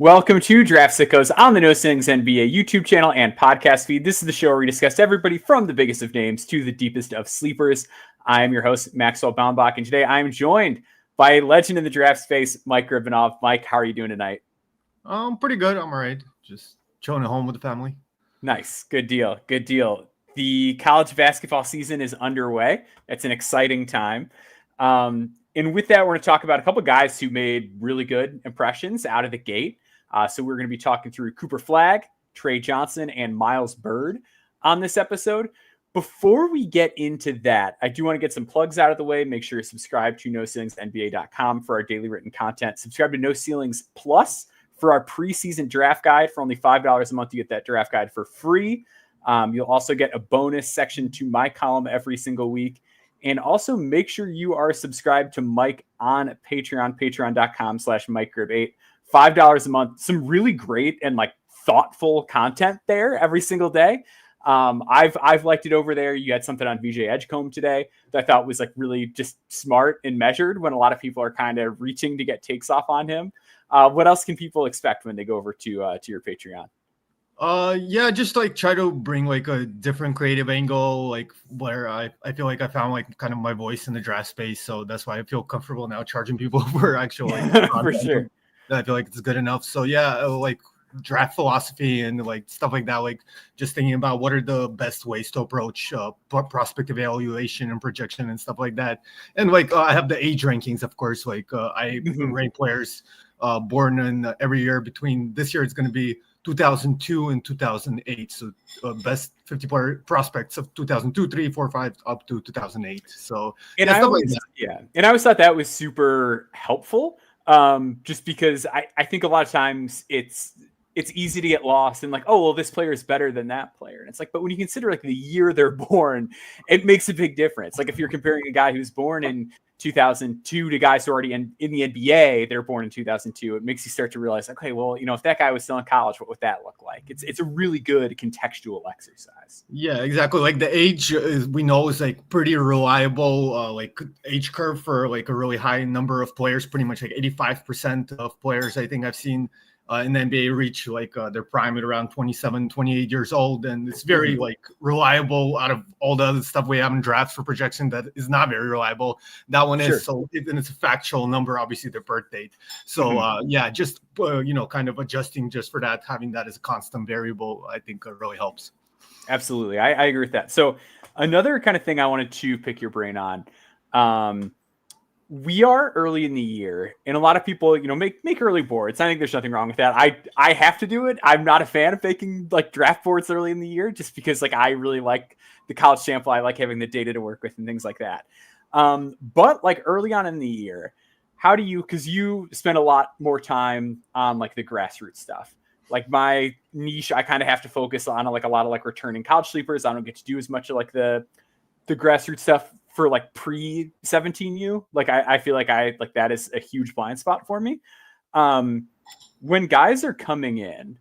Welcome to Draft Sickos on the No Ceilings NBA YouTube channel and podcast feed. This is the show where we discuss everybody from the biggest of names to the deepest of sleepers. I am your host, Maxwell, and today I am joined by a legend in the draft space, Mike Grib. Mike, how are you doing tonight? Pretty good. I'm all right. Just chilling at home with the family. Nice. Good deal. Good deal. The college basketball season is underway. It's an exciting time. And with that, we're going to talk about a couple of guys who made really good impressions out of the gate. So we're going to be talking through Cooper Flagg, Trey Johnson, and Miles Byrd on this episode. Before we get into that, I do want to get some plugs out of the way. Make sure you subscribe to NoCeilingsNBA.com for our daily written content. Subscribe to No Ceilings Plus for our preseason draft guide. For only $5 a month, you get that draft guide for free. You'll also get a bonus section to my column every single week. And also make sure you are subscribed to Mike on Patreon, patreon.com/MikeGrib8. $5 a month. Some really great and thoughtful content there every single day. I've liked it over there. You had something on VJ Edgecombe today that I thought was really just smart and measured when a lot of people are kind of reaching to get takes off on him. What else can people expect when they go over to your Patreon? Just try to bring a different creative angle, where I feel like I found kind of my voice in the draft space. So that's why I feel comfortable now charging people for actual for sure. I feel like it's good enough. So draft philosophy and stuff like that, just thinking about what are the best ways to approach prospect evaluation and projection and stuff like that. And I have the age rankings, of course. I rank players born in every year between this year it's going to be 2002 and 2008. So best 50 player prospects of 2002, 3, 4, 5 up to 2008. So and I always thought that was super helpful. Just because I think a lot of times it's easy to get lost and this player is better than that player. And it's but when you consider the year they're born, it makes a big difference. If you're comparing a guy who's born in 2002 to guys who are already in the NBA, they're born in 2002. It makes you start to realize, okay, well, if that guy was still in college, what would that look like? It's a really good contextual exercise. Yeah, exactly. The age we know is pretty reliable, age curve for a really high number of players, pretty much 85% of players I think I've seen in the NBA reach their prime at around 27, 28 years old. And it's very reliable out of all the other stuff we have in drafts for projection that is not very reliable. That one is. So and it's a factual number, obviously their birth date. So kind of adjusting just for that, having that as a constant variable, I think really helps. Absolutely. I agree with that. So another kind of thing I wanted to pick your brain on, we are early in the year, and a lot of people, make early boards. I think there's nothing wrong with that. I have to do it. I'm not a fan of making draft boards early in the year, just because I really like the college sample. I like having the data to work with and things like that. But early on in the year, how do you? Because you spend a lot more time on the grassroots stuff. My niche, I kind of have to focus on a lot of returning college sleepers. I don't get to do as much of the grassroots stuff for pre 17U. I feel that is a huge blind spot for me. When guys are coming in,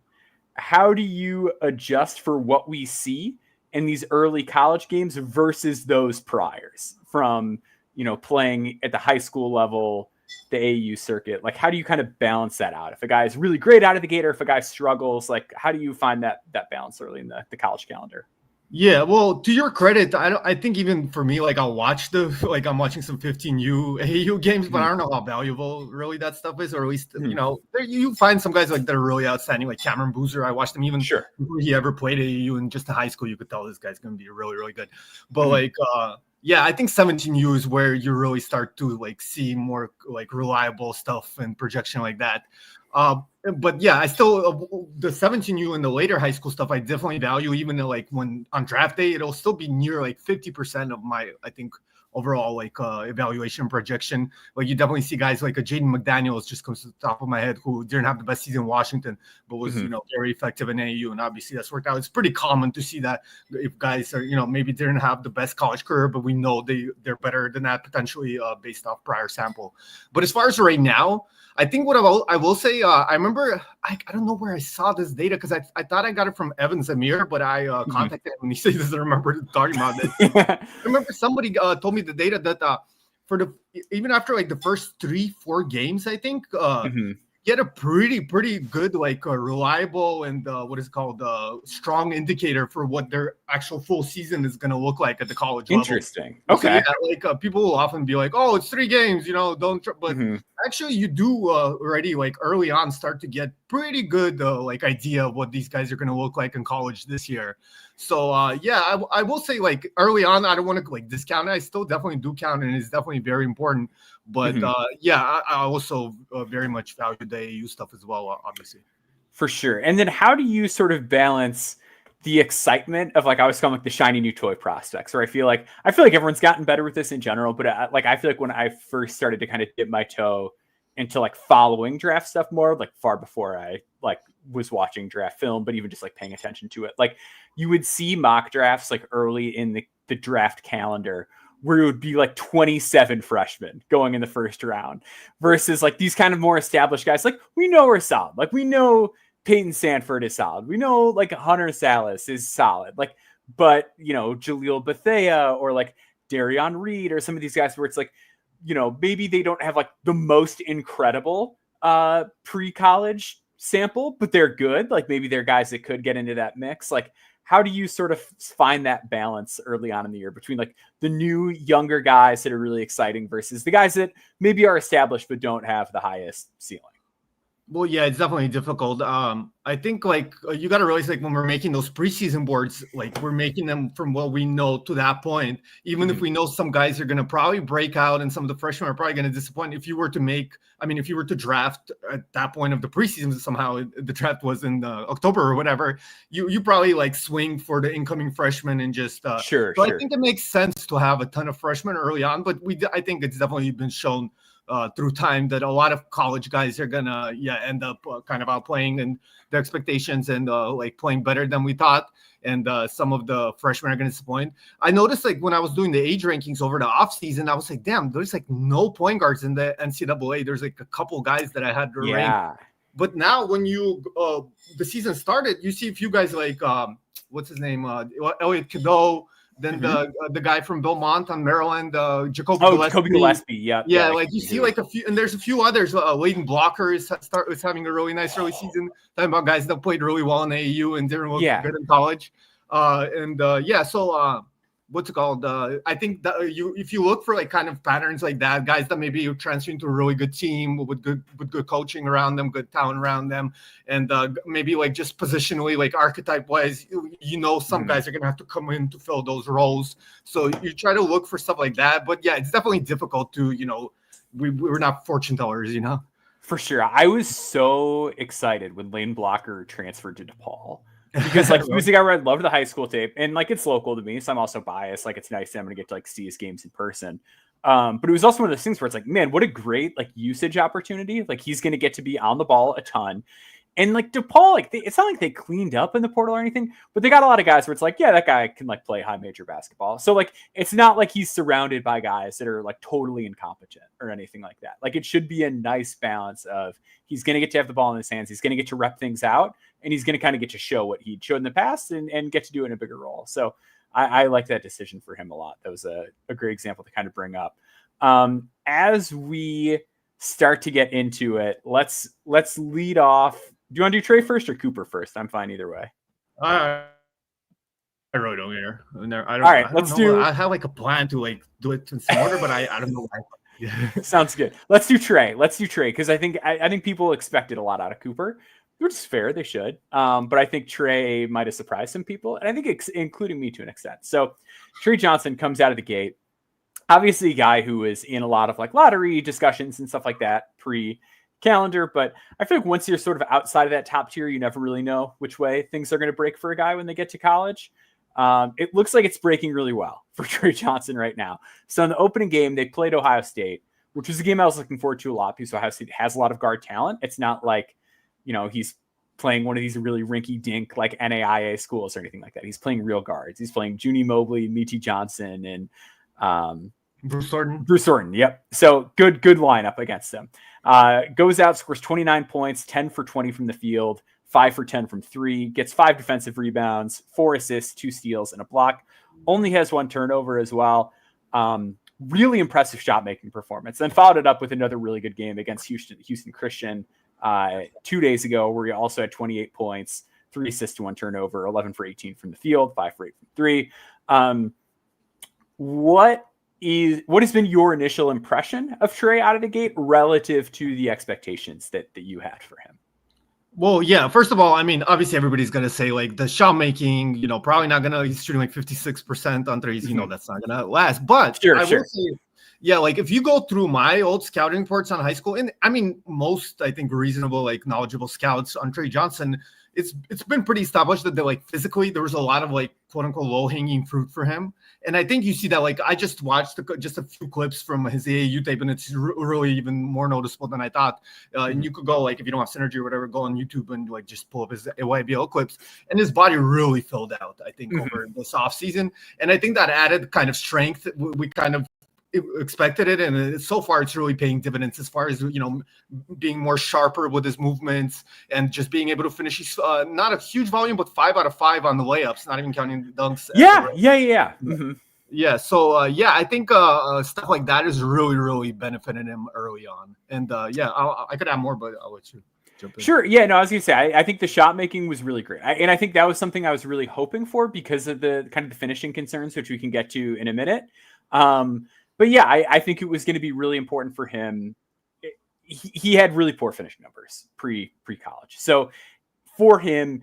how do you adjust for what we see in these early college games versus those priors from, playing at the high school level, the AAU circuit? How do you kind of balance that out? If a guy is really great out of the gate, or if a guy struggles, how do you find that balance early in the college calendar? Yeah, well, to your credit, I think even for me, I'll watch I'm watching some 15U AAU games, but I don't know how valuable really that stuff is, or at least, you find some guys that are really outstanding, like Cameron Boozer. I watched him even before he ever played AAU, and just in high school, you could tell this guy's going to be really, really good. But I think 17U is where you really start to see more reliable stuff and projection like that. But I still the 17U and the later high school stuff I definitely value, even though when on draft day it'll still be near 50% of my I think overall evaluation projection. You definitely see guys like a Jaden McDaniels just comes to the top of my head, who didn't have the best season in Washington but was very effective in AAU, and obviously that's worked out. It's pretty common to see that if guys are maybe didn't have the best college career, but we know they're better than that potentially based off prior sample. But as far as right now, I think what I will say, I remember, I don't know where I saw this data, because I thought I got it from Evan Zamir, but I contacted him and he says he doesn't remember talking about this. I remember somebody told me the data that for even after the first 3-4 games, I think get a pretty good, like reliable and what is called strong indicator for what their actual full season is going to look like at the college level. Interesting. So Okay. yeah, like people will often be like, "Oh, it's 3 games, don't." But actually, you do already like early on start to get pretty good like idea of what these guys are going to look like in college this year. So yeah, I will say like early on, I don't want to like discount it. I still definitely do count it, and it's definitely very important. But yeah, I also very much value the AAU stuff as well, obviously. For sure. And then how do you sort of balance the excitement of, like, I was calling like the shiny new toy prospects, where I feel like everyone's gotten better with this in general, but I feel like when I first started to kind of dip my toe into like following draft stuff more, like far before I like was watching draft film, but even just like paying attention to it, like you would see mock drafts like early in the draft calendar where it would be like 27 freshmen going in the first round versus like these kind of more established guys. Like we know we're solid. Like we know Peyton Sanford is solid. We know like Hunter Salas is solid. Like, but Jaleel Bethea or like Darion Reed or some of these guys where it's like, maybe they don't have like the most incredible pre-college sample, but they're good. Like maybe they're guys that could get into that mix. Like, how do you sort of find that balance early on in the year between like the new younger guys that are really exciting versus the guys that maybe are established but don't have the highest ceiling? Well, yeah, it's definitely difficult. I think like you got to realize like when we're making those preseason boards, like we're making them from what we know to that point. Even if we know some guys are going to probably break out and some of the freshmen are probably going to disappoint. If you were to draft at that point of the preseason, somehow the draft was in October or whatever, you probably like swing for the incoming freshmen and just sure. I think it makes sense to have a ton of freshmen early on, but I think it's definitely been shown through time that a lot of college guys are gonna end up kind of outplaying and the expectations and like playing better than we thought, and some of the freshmen are gonna disappoint. I noticed like when I was doing the age rankings over the offseason, I was like, damn, there's like no point guards in the NCAA. There's like a couple guys that I had to rank. But now when you the season started, you see a few guys like what's his name, Elliot Cadeau. Then the guy from Belmont on Maryland, Jacoby Gillespie. Yeah. Like you see like a few, and there's a few others. Layden Blocker is having a really nice early season. Talking about guys that played really well in AAU and didn't look good in college. So what's it called? I think that if you look for like kind of patterns like that, guys that maybe you're transferring to a really good team with good coaching around them, good talent around them, and maybe like just positionally, like archetype wise, some guys are gonna have to come in to fill those roles. So you try to look for stuff like that. But yeah, it's definitely difficult to we're not fortune tellers, For sure. I was so excited when Lane Blocker transferred to DePaul. Because like he was the guy where I loved the high school tape, and like it's local to me, so I'm also biased. Like it's nice that I'm gonna get to like see his games in person. But it was also one of those things where it's like, man, what a great like usage opportunity. Like he's gonna get to be on the ball a ton. And like DePaul, like it's not like they cleaned up in the portal or anything, but they got a lot of guys where it's like, yeah, that guy can like play high major basketball. So like it's not like he's surrounded by guys that are like totally incompetent or anything like that. Like it should be a nice balance of he's going to get to have the ball in his hands, he's going to get to rep things out, and he's going to kind of get to show what he showed in the past and get to do it in a bigger role. So I like that decision for him a lot. That was a great example to kind of bring up. As we start to get into it, let's lead off. Do you want to do Trey first or Cooper first? I'm fine either way. I really don't care. All right, let's do. I have like a plan to like do it in some order, but I don't know why. Sounds good. Let's do Trey because I think people expected a lot out of Cooper, which is fair. They should. But I think Trey might have surprised some people, and I think including me to an extent. So Trey Johnson comes out of the gate. Obviously, a guy who is in a lot of like lottery discussions and stuff like that pre-calendar, but I feel like once you're sort of outside of that top tier, you never really know which way things are going to break for a guy when they get to college. It looks like it's breaking really well for Trey Johnson right now. So in the opening game, they played Ohio State, which was a game I was looking forward to a lot because Ohio State has a lot of guard talent. It's not like, he's playing one of these really rinky-dink like NAIA schools or anything like that. He's playing real guards. He's playing Junie Mobley, Meechie Johnson, and Bruce Thornton. Yep. So good lineup against them. Goes out, scores 29 points, 10 for 20 from the field, 5 for 10 from 3, gets 5 defensive rebounds, 4 assists, 2 steals, and a block. Only has 1 turnover as well. Really impressive shot-making performance. Then followed it up with another really good game against Houston Christian. 2 days ago, where he also had 28 points, 3 assists to 1 turnover, 11 for 18 from the field, 5 for 8 from 3. What has been your initial impression of Trey out of the gate relative to the expectations that you had for him? Well, yeah, first of all, I mean, obviously everybody's going to say like the shot making, probably not going to, he's shooting like 56% on threes, that's not going to last. But I will say, yeah, like if you go through my old scouting reports on high school, and I mean, most, I think, reasonable, like knowledgeable scouts on Trey Johnson, it's been pretty established that like physically there was a lot of like quote unquote low hanging fruit for him. And I think you see that, like, I just watched just a few clips from his AAU tape, and it's really even more noticeable than I thought. And you could go, like, if you don't have Synergy or whatever, go on YouTube and like just pull up his YBL clips, and his body really filled out, I think, over this offseason. And I think that added kind of strength. We kind of expected it, and so far it's really paying dividends as far as being more sharper with his movements and just being able to finish not a huge volume, but 5 out of 5 on the layups, not even counting the dunks. Yeah. So I think stuff like that is really benefiting him early on. And I could add more, but I'll let you jump in. Sure. Yeah, no, I was gonna say I think the shot making was really great, and I think that was something I was really hoping for because of the kind of the finishing concerns, which we can get to in a minute. But yeah, I think it was going to be really important for him. He had really poor finishing numbers pre-college. So for him,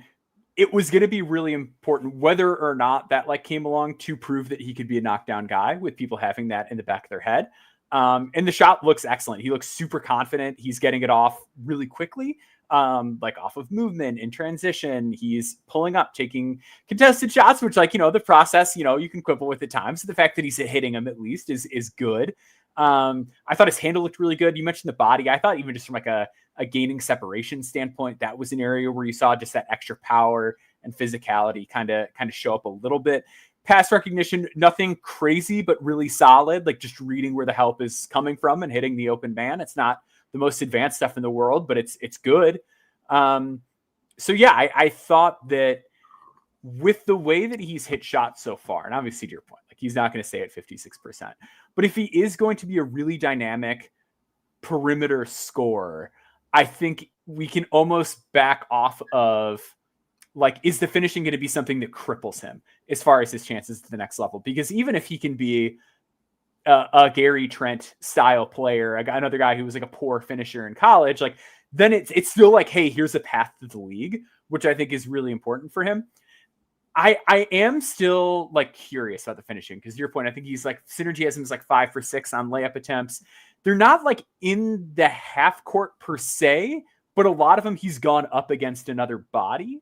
it was going to be really important whether or not that like came along to prove that he could be a knockdown guy with people having that in the back of their head. And the shot looks excellent. He looks super confident. He's getting it off really quickly. Like off of movement in transition, he's pulling up, taking contested shots, which the process, you can quibble with at times. The fact that he's hitting them at least is good. I thought his handle looked really good. You mentioned the body. I thought even just from like a gaining separation standpoint, that was an area where you saw just that extra power and physicality kind of show up a little bit. Pass recognition, nothing crazy, but really solid. Like just reading where the help is coming from and hitting the open man. It's not the most advanced stuff in the world, but it's good. So yeah, I thought that with the way that he's hit shots so far, and obviously to your point, like he's not going to stay at 56%, but if he is going to be a really dynamic perimeter scorer, I think we can almost back off of like, is the finishing going to be something that cripples him as far as his chances to the next level? Because even if he can be a Gary Trent style player, another guy who was like a poor finisher in college, like then it's still like, hey, here's a path to the league, which I think is really important for him. I am still like curious about the finishing because to your point, I think he's like Synergy has him as like 5 for 6 on layup attempts. They're not like in the half court per se, but a lot of them he's gone up against another body,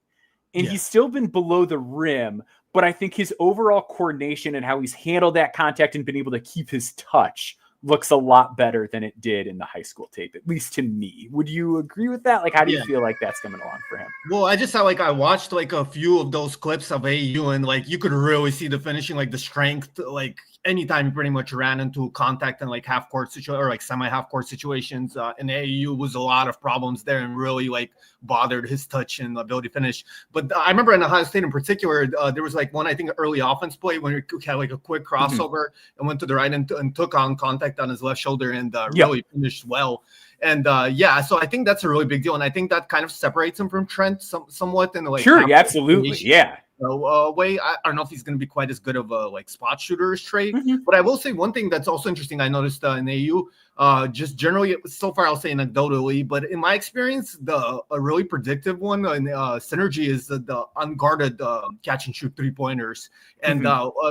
and he's still been below the rim. But I think his overall coordination and how he's handled that contact and been able to keep his touch looks a lot better than it did in the high school tape, at least to me. Would you agree with that? Like, how do you feel like that's coming along for him? Well, I just saw, like, I watched like a few of those clips of AU, and like you could really see the finishing, like the strength, like anytime he pretty much ran into contact in like half court situation or like semi half court situations. In AU was a lot of problems there and really like bothered his touch and ability to finish. But I remember in Ohio State in particular, there was like one, I think, early offense play when he had like a quick crossover and went to the right and took on contact on his left shoulder and really finished well. And so I think that's a really big deal, and I think that kind of separates him from Trent somewhat in the like absolutely, way. I don't know if he's going to be quite as good of a like spot shooter as Trey, but I will say one thing that's also interesting. I noticed in AU, just generally so far, I'll say anecdotally, but in my experience, a really predictive one in Synergy is the unguarded catch and shoot 3-pointers, and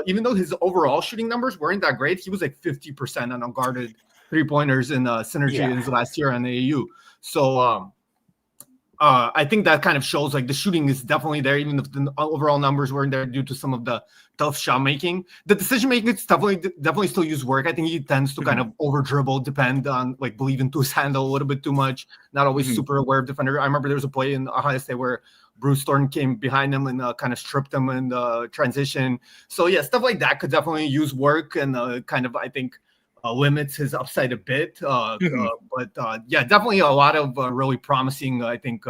even though his overall shooting numbers weren't that great, he was like 50% on unguarded 3-pointers in Synergy in his last year on the AU. So I think that kind of shows like the shooting is definitely there, even if the overall numbers weren't there due to some of the tough shot making. The decision making, it's definitely still use work. I think he tends to kind of over dribble, depend on like believe into his handle a little bit too much, not always super aware of defender. I remember there was a play in Ohio State where Bruce Thornton came behind him and kind of stripped him in the transition. So yeah, stuff like that could definitely use work and kind of, I think, limits his upside a bit. But definitely a lot of really promising, I think,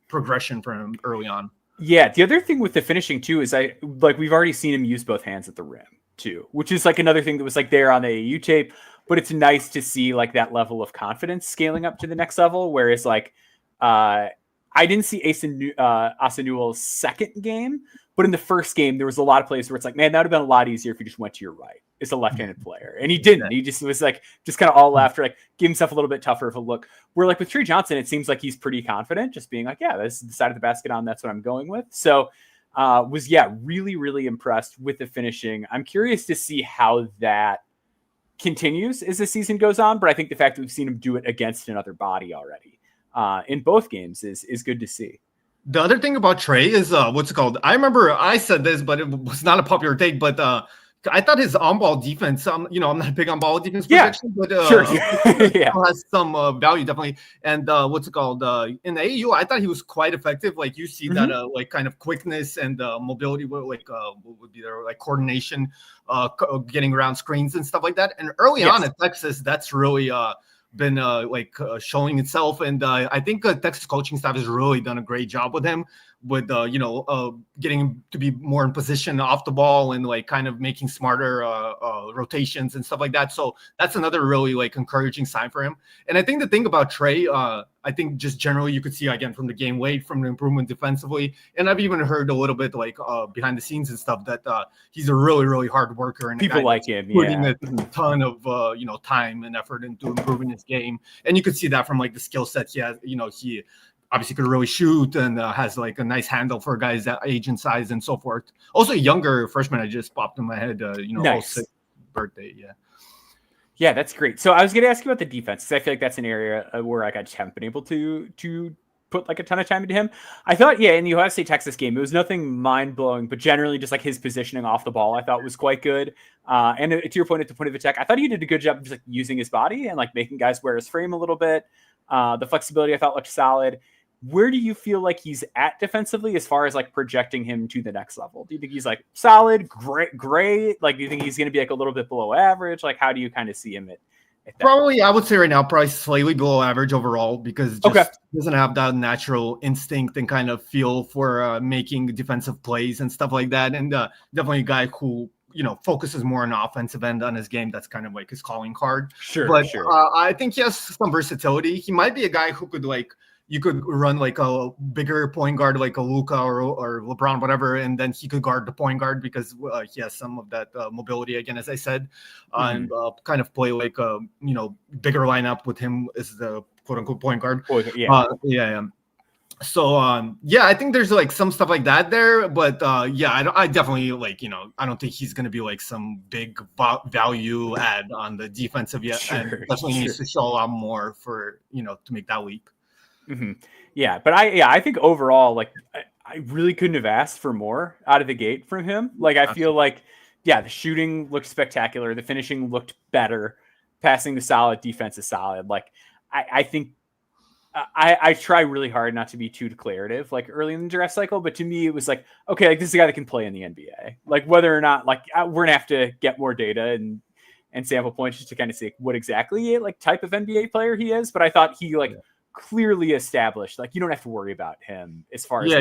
progression for him early on. Yeah, the other thing with the finishing too is we've already seen him use both hands at the rim too, which is like another thing that was like there on the AU tape, but it's nice to see like that level of confidence scaling up to the next level. Whereas like I didn't see Asanuel's second game, but in the first game, there was a lot of plays where it's like, man, that would have been a lot easier if he just went to your right. It's a left-handed player. And he didn't. He just was like, just kind of all left, or like give himself a little bit tougher of a look. Where like with Trey Johnson, it seems like he's pretty confident, just being like, yeah, this is the side of the basket on. That's what I'm going with. So really, really impressed with the finishing. I'm curious to see how that continues as the season goes on. But I think the fact that we've seen him do it against another body already in both games is good to see. The other thing about Trey is what's it called? I remember I said this, but it was not a popular take. But I thought his on-ball defense. I'm not big on ball defense protection, but sure. has some value definitely. And what's it called? In the AAU, I thought he was quite effective. Like you see that like kind of quickness and mobility, what would be there, like coordination, getting around screens and stuff like that. And early on at Texas, that's really been showing itself, and I think Texas coaching staff has really done a great job with him, with getting him to be more in position off the ball and like kind of making smarter rotations and stuff like that. So that's another really like encouraging sign for him. And I think the thing about Trey, I think just generally you could see again from the game weight, from the improvement defensively, and I've even heard a little bit like behind the scenes and stuff that he's a really, really hard worker, and people like him putting a ton of time and effort into improving his game. And you could see that from like the skill sets he has. He obviously could really shoot and has like a nice handle for guys that age and size and so forth. Also a younger freshman, I just popped in my head, nice. 06 birthday. Yeah, that's great. So I was going to ask you about the defense, because I feel like that's an area where like I just haven't been able to put like a ton of time into him. I thought, in the Ohio State Texas game, it was nothing mind blowing, but generally just like his positioning off the ball, I thought was quite good. And to your point, at the point of attack, I thought he did a good job of just like using his body and like making guys wear his frame a little bit. The flexibility I thought looked solid. Where do you feel like he's at defensively as far as like projecting him to the next level? Do you think he's like solid, great? Like, do you think he's going to be like a little bit below average? Like, how do you kind of see him at that? Probably, I would say right now, probably slightly below average overall, because just doesn't have that natural instinct and kind of feel for making defensive plays and stuff like that. And definitely a guy who, focuses more on the offensive end on his game. That's kind of like his calling card. Sure. I think he has some versatility. He might be a guy who could like, you could run like a bigger point guard, like a Luka or LeBron, whatever, and then he could guard the point guard because he has some of that mobility, again, as I said, and kind of play like a bigger lineup with him as the quote unquote point guard. So I think there's like some stuff like that there, but I definitely like I don't think he's gonna be like some big value add on the defensive yet, and definitely needs to show a lot more for to make that leap. Mm-hmm. Yeah, but I think overall, like I really couldn't have asked for more out of the gate from him. Like I feel like, the shooting looked spectacular, the finishing looked better, passing is solid, defense is solid. Like I think I try really hard not to be too declarative, like early in the draft cycle, but to me it was like, okay, like this is a guy that can play in the NBA. Like whether or not, like we're gonna have to get more data and sample points just to kind of see what exactly like type of NBA player he is. But I thought he clearly established, like you don't have to worry about him as far as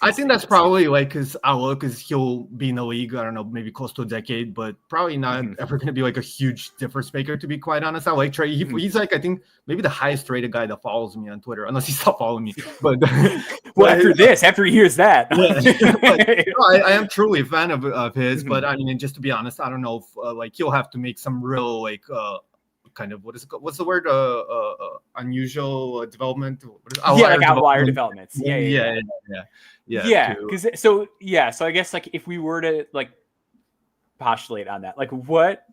I think that's probably like his outlook is he'll be in the league, I don't know, maybe close to a decade, but probably not ever going to be like a huge difference maker, to be quite honest. I like Trey. He's like, I think maybe the highest rated guy that follows me on Twitter, unless he stopped following me, but after he hears that I am truly a fan of his, but I mean, just to be honest, I don't know if like he'll have to make some real like kind of what's the word unusual development, outlier developments. Because so I guess like if we were to like postulate on that, like what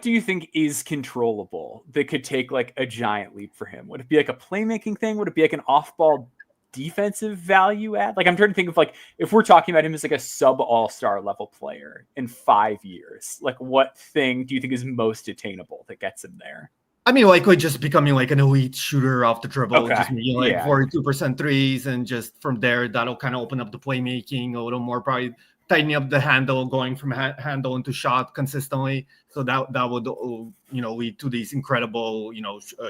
do you think is controllable that could take like a giant leap for him? Would it be like a playmaking thing? Would it be like an off-ball defensive value add? Like I'm trying to think of like if we're talking about him as like a sub all-star level player in 5 years, like what thing do you think is most attainable that gets him there? I mean, likely just becoming like an elite shooter off the dribble, just making like 42% threes, and just from there that'll kind of open up the playmaking a little more, probably tightening up the handle, going from handle into shot consistently. So that would lead to these incredible,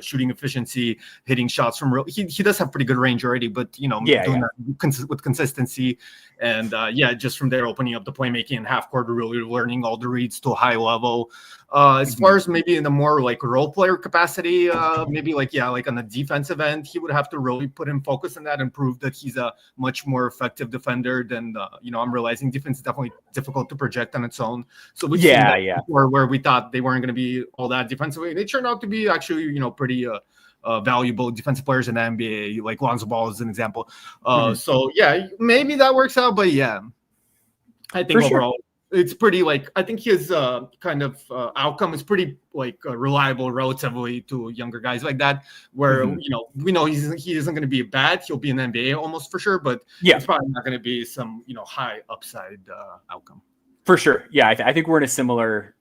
shooting efficiency, hitting shots from real. He does have pretty good range already, but doing that with consistency, and just from there opening up the playmaking and half court, really learning all the reads to a high level. As far as maybe in the more like role player capacity, maybe like on the defensive end, he would have to really put in focus on that and prove that he's a much more effective defender than I'm realizing defense is definitely difficult to project on its own. So we've seen that before, where we thought they weren't going to be all that defensively. They turned out to be actually pretty valuable defensive players in the NBA, like Lonzo Ball is an example. So maybe that works out, but I think overall. It's pretty I think his kind of outcome is pretty reliable relatively to younger guys like that, where we know he isn't going to be bad. He'll be in the NBA almost for sure, but it's probably not going to be some high upside outcome. For sure, I think we're in a similar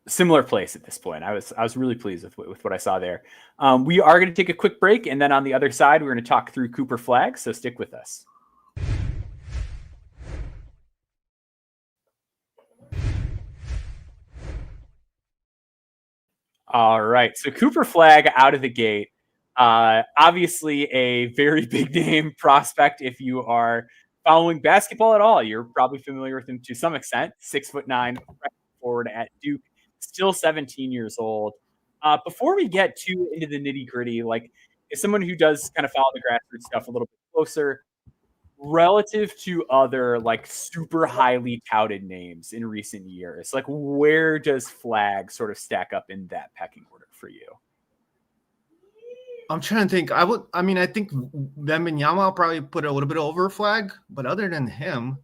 place at this point. I was really pleased with what I saw there. We are going to take a quick break, and then on the other side, we're going to talk through Cooper Flagg. So stick with us. All right. So Cooper Flagg out of the gate. Obviously a very big name prospect. If you are following basketball at all, you're probably familiar with him to some extent. 6'9" forward at Duke, still 17 years old. Before we get too into the nitty gritty, as someone who does kind of follow the grassroots stuff a little bit closer, relative to other super highly touted names in recent years, where does Flagg sort of stack up in that pecking order for you? I'm trying to think. I think Wembanyama I'll probably put a little bit over Flagg, but other than him,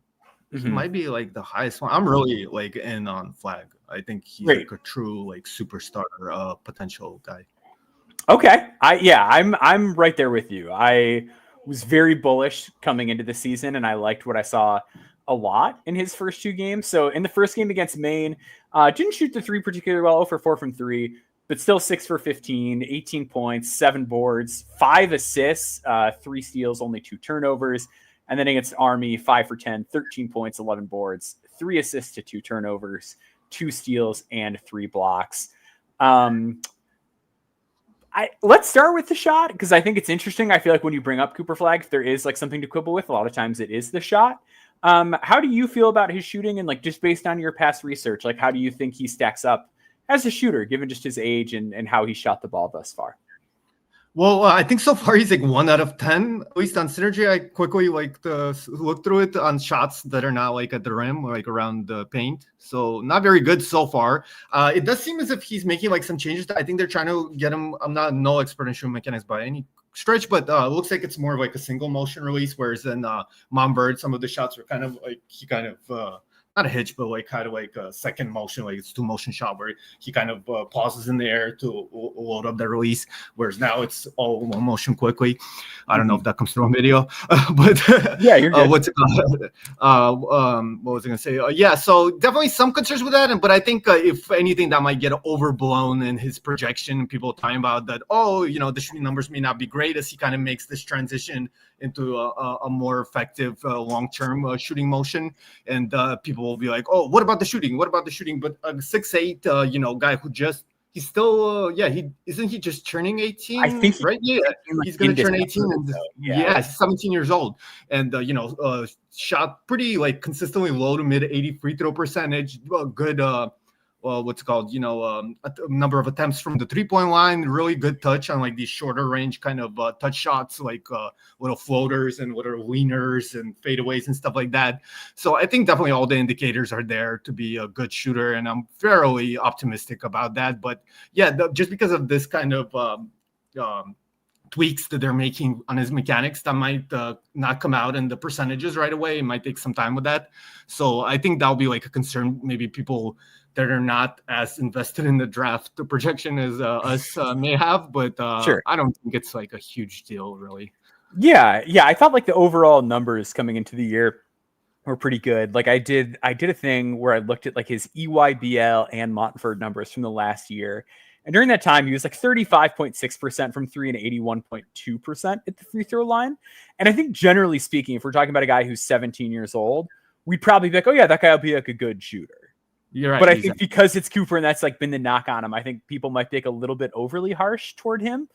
he might be the highest one. I'm really in on Flagg. I think he's a true superstar potential guy. Okay. I'm right there with you. I was very bullish coming into the season, and I liked what I saw a lot in his first two games. So in the first game against Maine, didn't shoot the three particularly well, 0 for 4 from 3, but still 6 for 15, 18 points, 7 boards, 5 assists, 3 steals, only 2 turnovers. And then against Army, 5 for 10, 13 points, 11 boards, 3 assists to 2 turnovers, 2 steals, and 3 blocks. Let's start with the shot, because I think it's interesting. I feel like when you bring up Cooper Flagg, if there is something to quibble with, a lot of times it is the shot. How do you feel about his shooting, and just based on your past research, how do you think he stacks up as a shooter, given just his age and how he shot the ball thus far? Well, I think so far he's 1 out of 10, at least on Synergy. I quickly look through it on shots that are not at the rim or around the paint. So not very good so far. It does seem as if he's making some changes. I think they're trying to get him. I'm not no expert in shooting mechanics by any stretch, but it looks like it's more of a single motion release, whereas in Byrd, some of the shots are kind of not a hitch, but kind of a second motion, it's 2 motion shot where he kind of pauses in the air to load up the release, whereas now it's all 1 motion quickly. I don't know if that comes through on video, but you're good. What's it called? What was I going to say? So definitely some concerns with that, but I think if anything, that might get overblown in his projection. People talking about that, the shooting numbers may not be great as he kind of makes this transition into a more effective long-term shooting motion, and people will be like, oh, what about the shooting? But a 6'8", guy who he's still isn't he just turning 18? I think right. He's going to turn 18, and he's 17 years old, and shot pretty consistently low to mid 80 free throw percentage, good what's called, a number of attempts from the 3-point line, really good touch on these shorter range kind of touch shots, little floaters and little leaners and fadeaways and stuff like that. So I think definitely all the indicators are there to be a good shooter, and I'm fairly optimistic about that. But just because of this kind of tweaks that they're making on his mechanics, that might not come out in the percentages right away. It might take some time with that. So I think that'll be a concern. Maybe people that are not as invested in the draft, the projection as us may have, but sure. I don't think it's a huge deal, really. Yeah. I felt the overall numbers coming into the year were pretty good. I did a thing where I looked at his EYBL and Montford numbers from the last year. And during that time, he was 35.6% from 3 and 81.2% at the free throw line. And I think generally speaking, if we're talking about a guy who's 17 years old, we'd probably be that guy will be a good shooter. You're right. But I think because it's Cooper and that's like been the knock on him, I think people might take a little bit overly harsh toward him.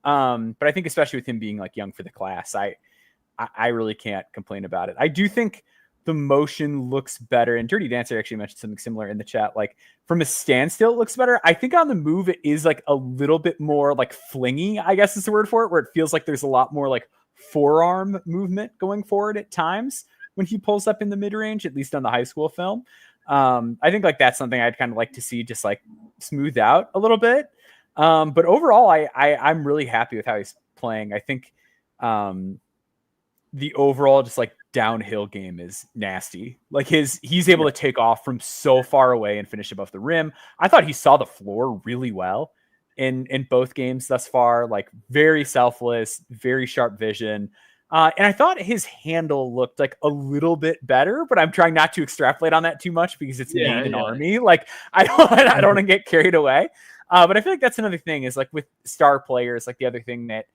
But I think especially with him being like young for the class, I really can't complain about it. I do think the motion looks better. And Dirty Dancer actually mentioned something similar in the chat. Like from a standstill, it looks better. I think on the move, it is like a little bit more like flingy, I guess is the word for it, where it feels like there's a lot more like forearm movement going forward at times when he pulls up in the mid range, at least on the high school film. I think like that's something I'd kind of like to see just like smooth out a little bit. But overall, I'm really happy with how he's playing. I think the overall just like downhill game is nasty. Like he's able to take off from so far away and finish above the rim. I thought he saw the floor really well in both games thus far, like very selfless, very sharp vision. And I thought his handle looked like a little bit better, but I'm trying not to extrapolate on that too much because it's Maine and Army. Like I don't want to get carried away. But I feel like that's another thing is like with star players, like the other thing that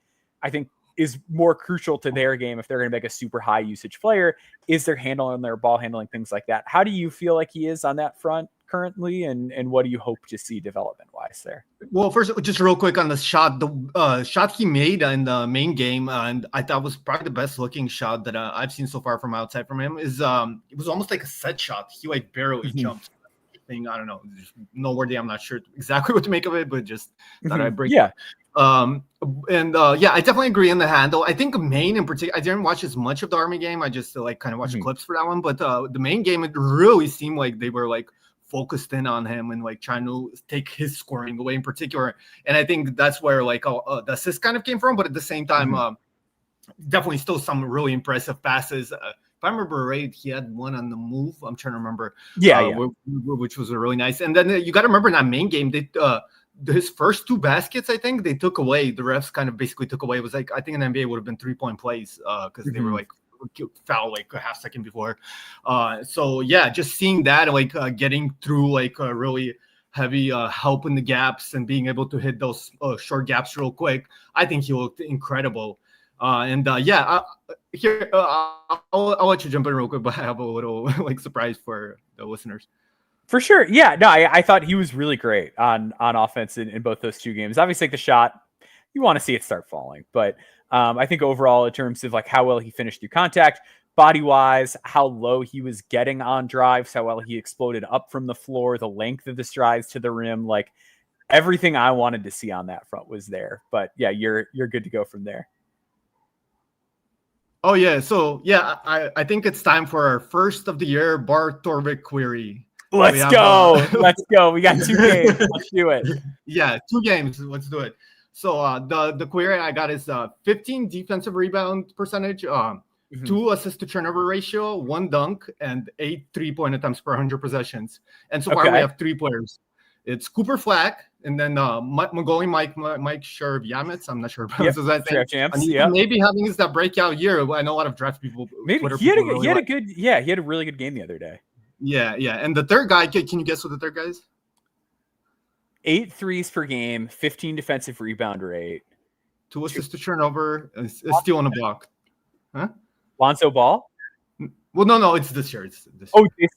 I think is more crucial to their game if they're going to make a super high usage player is their handle and their ball handling, things like that. How do you feel like he is on that front currently? And what do you hope to see development wise there? Well, first, just real quick on the shot, the shot he made in the main game, and I thought was probably the best looking shot that I've seen so far from outside from him is it was almost like a set shot. He like barely jumped. Thing. I don't know, just noteworthy. I'm not sure exactly what to make of it, but just thought I'd break. Yeah. I definitely agree on the handle. I think Maine in particular, I didn't watch as much of the Army game. I just like kind of watched clips for that one. But the main game, it really seemed like they were like focused in on him and like trying to take his scoring away in particular. And I think that's where like the assist kind of came from. But at the same time, definitely still some really impressive passes. If I remember right, he had one on the move. I'm trying to remember. Which was a really nice. And then you got to remember in that main game, they his first two baskets, I think they took away. The refs kind of basically took away. It was like I think in the NBA would have been 3-point plays because they were like foul like a half second before. So yeah, just seeing that like getting through like really heavy help in the gaps and being able to hit those short gaps real quick. I think he looked incredible. Here I'll let you jump in real quick, but I have a little like surprise for the listeners. For sure. Yeah, no, I thought he was really great on offense in both those two games. Obviously, like the shot, you want to see it start falling, but I think overall in terms of like how well he finished through contact, body wise, how low he was getting on drives, how well he exploded up from the floor, the length of the strides to the rim, like everything I wanted to see on that front was there. But yeah, you're good to go from there. Oh, yeah. So, yeah, I think it's time for our first of the year Bar Torvik query. Let's go. Let's go. We got 2 games. Let's do it. Yeah, 2 games. Let's do it. So, the query I got is 15 defensive rebound percentage, 2 assist to turnover ratio, 1 dunk, and 8 3-point attempts per 100 possessions. And so far we have 3 players. It's Cooper Flagg, and then Mongolian Mike Sherv-Yamitz. I'm not sure how to pronounce that name. Maybe having his that breakout year. I know a lot of draft people. Maybe he had a really good game the other day. Yeah. And the third guy, can you guess what the third guy is? 8 threes per game, 15 defensive rebound rate, 2 assists to turnover, a steal and a block. Huh? Lonzo Ball? Well, no, it's this year. This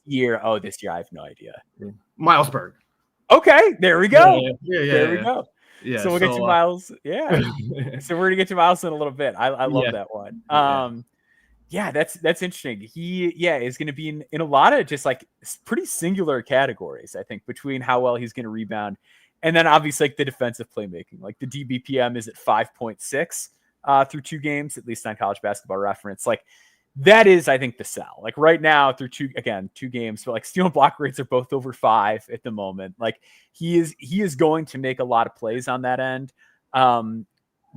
year. Oh, this year. I have no idea. Miles Byrd. Okay, there we go. There we go. Yeah, so we'll get to Miles. Yeah. So we're gonna get to Miles in a little bit. I love that one. That's interesting. He is gonna be in a lot of just like pretty singular categories, I think, between how well he's gonna rebound and then obviously like the defensive playmaking. Like the DBPM is at 5.6 through 2 games, at least on College Basketball Reference. Like that is, I think, the sell. Like right now through 2 games, but like steal and block rates are both over 5 at the moment. Like he is going to make a lot of plays on that end. Do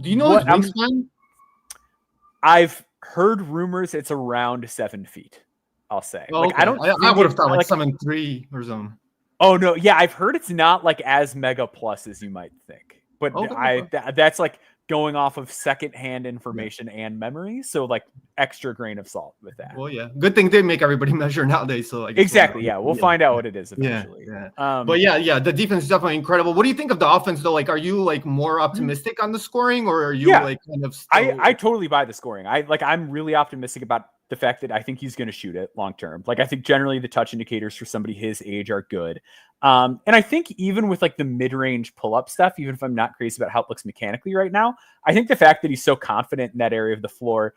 you know his wingspan? I've heard rumors it's around 7 feet. I'll say. Oh, okay. I would have thought like 7'3" or something. Oh no, yeah, I've heard it's not like as mega plus as you might think, but that's like going off of secondhand information and memory. So like extra grain of salt with that. Well, yeah. Good thing they make everybody measure nowadays. So I guess exactly. We'll find out what it is eventually. But the defense is definitely incredible. What do you think of the offense though? Like, are you like more optimistic on the scoring or are you like kind of I totally buy the scoring. I'm really optimistic about the fact that I think he's going to shoot it long term. Like I think generally the touch indicators for somebody his age are good. And I think even with like the mid-range pull-up stuff, even if I'm not crazy about how it looks mechanically right now, I think the fact that he's so confident in that area of the floor,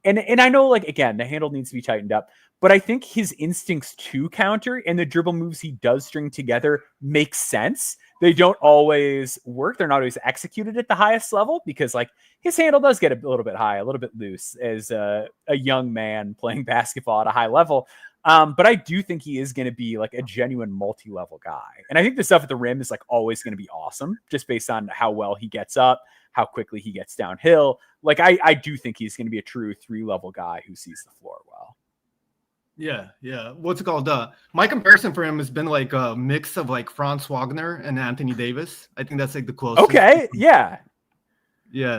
and I know like, again, the handle needs to be tightened up, but I think his instincts to counter and the dribble moves he does string together make sense. They don't always work. They're not always executed at the highest level because like his handle does get a little bit high, a little bit loose as a young man playing basketball at a high level. But I do think he is going to be like a genuine multi-level guy. And I think the stuff at the rim is like always going to be awesome just based on how well he gets up, how quickly he gets downhill. Like I do think he's going to be a true 3-level guy who sees the floor well. Yeah. What's it called? My comparison for him has been like a mix of like Franz Wagner and Anthony Davis. I think that's like the closest. Okay, yeah.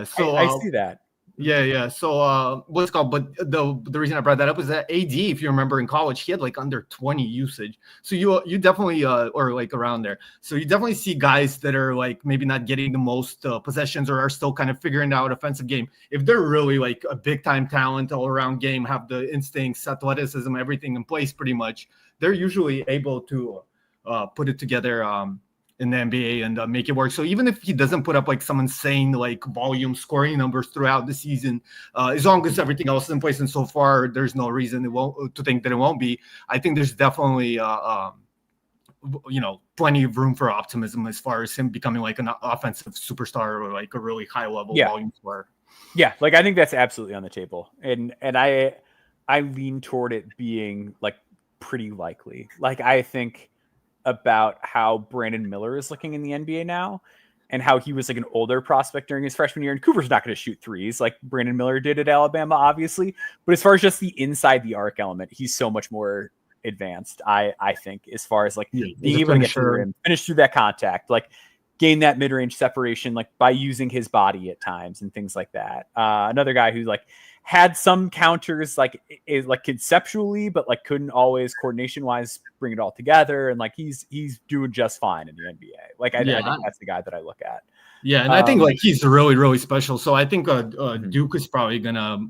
So I see that. Yeah. So what's it called? But the reason I brought that up is that AD, if you remember in college, he had like under 20 usage. So you definitely or like around there. So you definitely see guys that are like maybe not getting the most possessions or are still kind of figuring out offensive game. If they're really like a big time talent all around game, have the instincts, athleticism, everything in place pretty much, they're usually able to put it together in the NBA and make it work. So even if he doesn't put up like some insane like volume scoring numbers throughout the season, as long as everything else is in place, and so far there's no reason to think that it won't be. I think there's definitely plenty of room for optimism as far as him becoming like an offensive superstar or like a really high level volume scorer. Yeah, like I think that's absolutely on the table, and I lean toward it being like pretty likely. Like I think about how Brandon Miller is looking in the NBA now and how he was like an older prospect during his freshman year. And Cooper's not going to shoot threes like Brandon Miller did at Alabama, obviously. But as far as just the inside the arc element, he's so much more advanced, I think, as far as like being able to get to the rim, finish through that contact, like gain that mid-range separation, like by using his body at times and things like that. Another guy who like had some counters like conceptually, but like couldn't always coordination wise bring it all together. And like he's doing just fine in the NBA. Like I think that's the guy that I look at. Yeah, and I think like he's really, really special. So I think Duke is probably gonna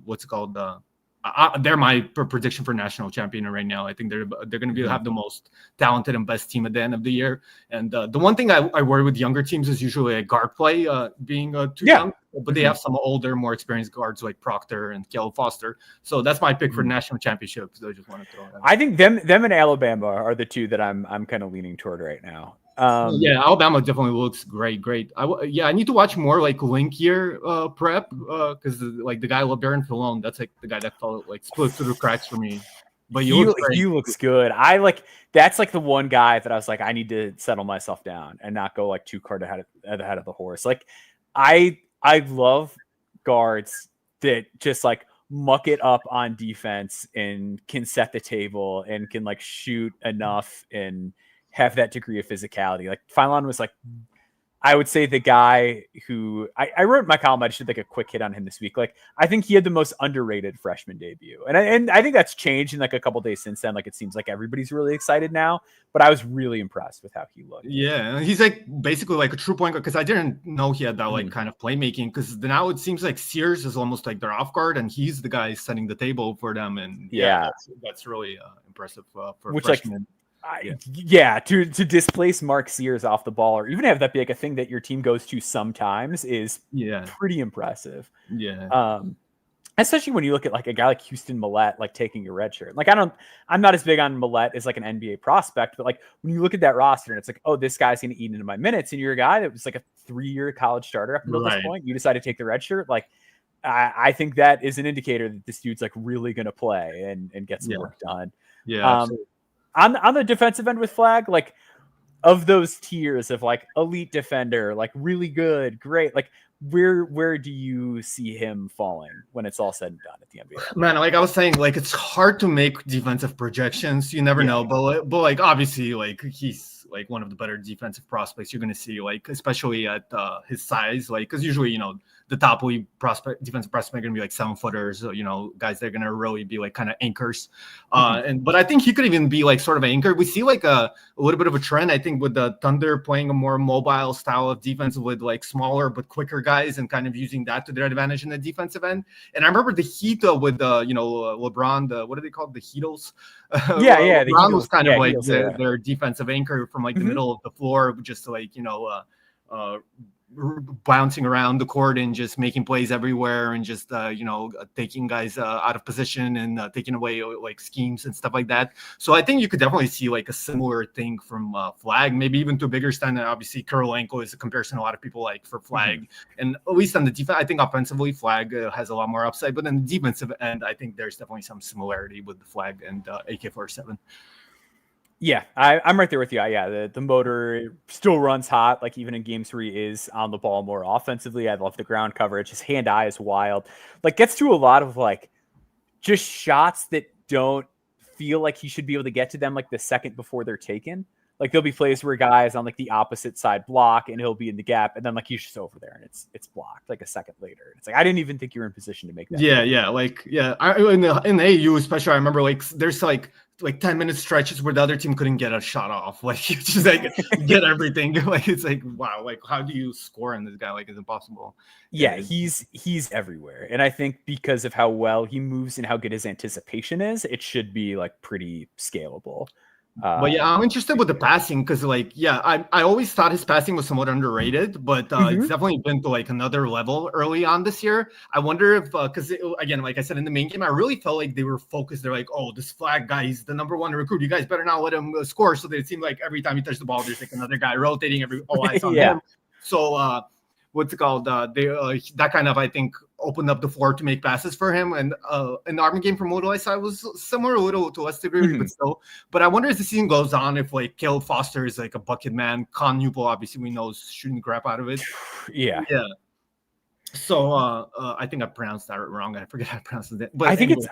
they're my prediction for national champion right now. I think they're going to have the most talented and best team at the end of the year. And the one thing I worry with younger teams is usually a guard play being too young. But they have some older, more experienced guards like Proctor and Kell Foster. So that's my pick for national championship. So I just want to throw that. I think them and Alabama are the two that I'm kind of leaning toward right now. Alabama definitely looks great. I need to watch more like link year prep because like the guy LeBaron Filone, that's like the guy that fell like split through the cracks for me. But he looks good. That's like the one guy that I was like, I need to settle myself down and not go like too hard ahead of the horse. Like I love guards that just like muck it up on defense and can set the table and can like shoot enough and have that degree of physicality. Like Filon was like, I would say the guy who I wrote in my column, I just did like a quick hit on him this week. Like I think he had the most underrated freshman debut. And I think that's changed in like a couple days since then. Like it seems like everybody's really excited now, but I was really impressed with how he looked. Yeah. He's like basically like a true point guard because I didn't know he had that like kind of playmaking because now it seems like Sears is almost like their off guard and he's the guy setting the table for them. And that's really impressive for freshmen. To displace Mark Sears off the ball or even have that be like a thing that your team goes to sometimes is pretty impressive. Especially when you look at like a guy like Houston Millett like taking your red shirt. Like I'm not as big on Millett as like an NBA prospect, but like when you look at that roster and it's like, oh, this guy's gonna eat into my minutes, and you're a guy that was like a 3-year college starter up until this point, you decide to take the red shirt. Like I think that is an indicator that this dude's like really gonna play and get some work done. On the defensive end with Flagg, like of those tiers of like elite defender, like really good, great, like where do you see him falling when it's all said and done at the NBA? Man, like I was saying, like it's hard to make defensive projections. You never know, but like obviously, like he's like one of the better defensive prospects you're going to see, like especially at his size, like because usually the top league defensive prospect are going to be like 7-footers, guys that are going to really be like kind of anchors. But I think he could even be like sort of an anchor. We see like a little bit of a trend, I think, with the Thunder playing a more mobile style of defense with like smaller but quicker guys and kind of using that to their advantage in the defensive end. And I remember the Heat with LeBron, what are they called? The Heatles. LeBron was kind of like their defensive anchor from like the middle of the floor, just like bouncing around the court and just making plays everywhere and just taking guys out of position and taking away like schemes and stuff like that. So I think you could definitely see like a similar thing from Flagg, maybe even to a bigger extent. And obviously Kurolenko is a comparison a lot of people like for Flagg. And at least on the defense, I think offensively Flagg has a lot more upside, but on the defensive end, I think there's definitely some similarity with the Flagg and AK-47. Yeah, I'm right there with you. Yeah, the motor still runs hot, like even in games where he is on the ball more offensively. I love the ground coverage. His hand-eye is wild. Like, gets to a lot of, like, just shots that don't feel like he should be able to get to them, like, the second before they're taken. Like, there'll be plays where a guy is on, like, the opposite side block, and he'll be in the gap, and then, like, he's just over there, and it's blocked, like, a second later. It's like, I didn't even think you were in position to make that. In the AU especially, I remember, like, there's, like 10-minute stretches where the other team couldn't get a shot off. Like, it's just like get everything. Like, it's like, wow, like how do you score on this guy? Like, it's impossible. Yeah, he's everywhere. And I think because of how well he moves and how good his anticipation is, it should be like pretty scalable. But yeah, I'm interested with the passing because, like, I always thought his passing was somewhat underrated, but it's definitely been to like another level early on this year. I wonder if, because again, like I said in the main game, I really felt like they were focused. They're like, oh, this Flagg guy, he's the number one recruit. You guys better not let him score. So it seemed like every time he touched the ball, there's like another guy rotating. All eyes on him. So what's it called? That kind of, I think, opened up the floor to make passes for him. And in the Army game from what I saw was similar, a little to less degree, but still. But I wonder as the season goes on if like Caleb Foster is like a bucket man. Con Newport, obviously, we know is shooting the crap out of it. Yeah. So I think I pronounced that wrong. I forget how to pronounce it. But I think it's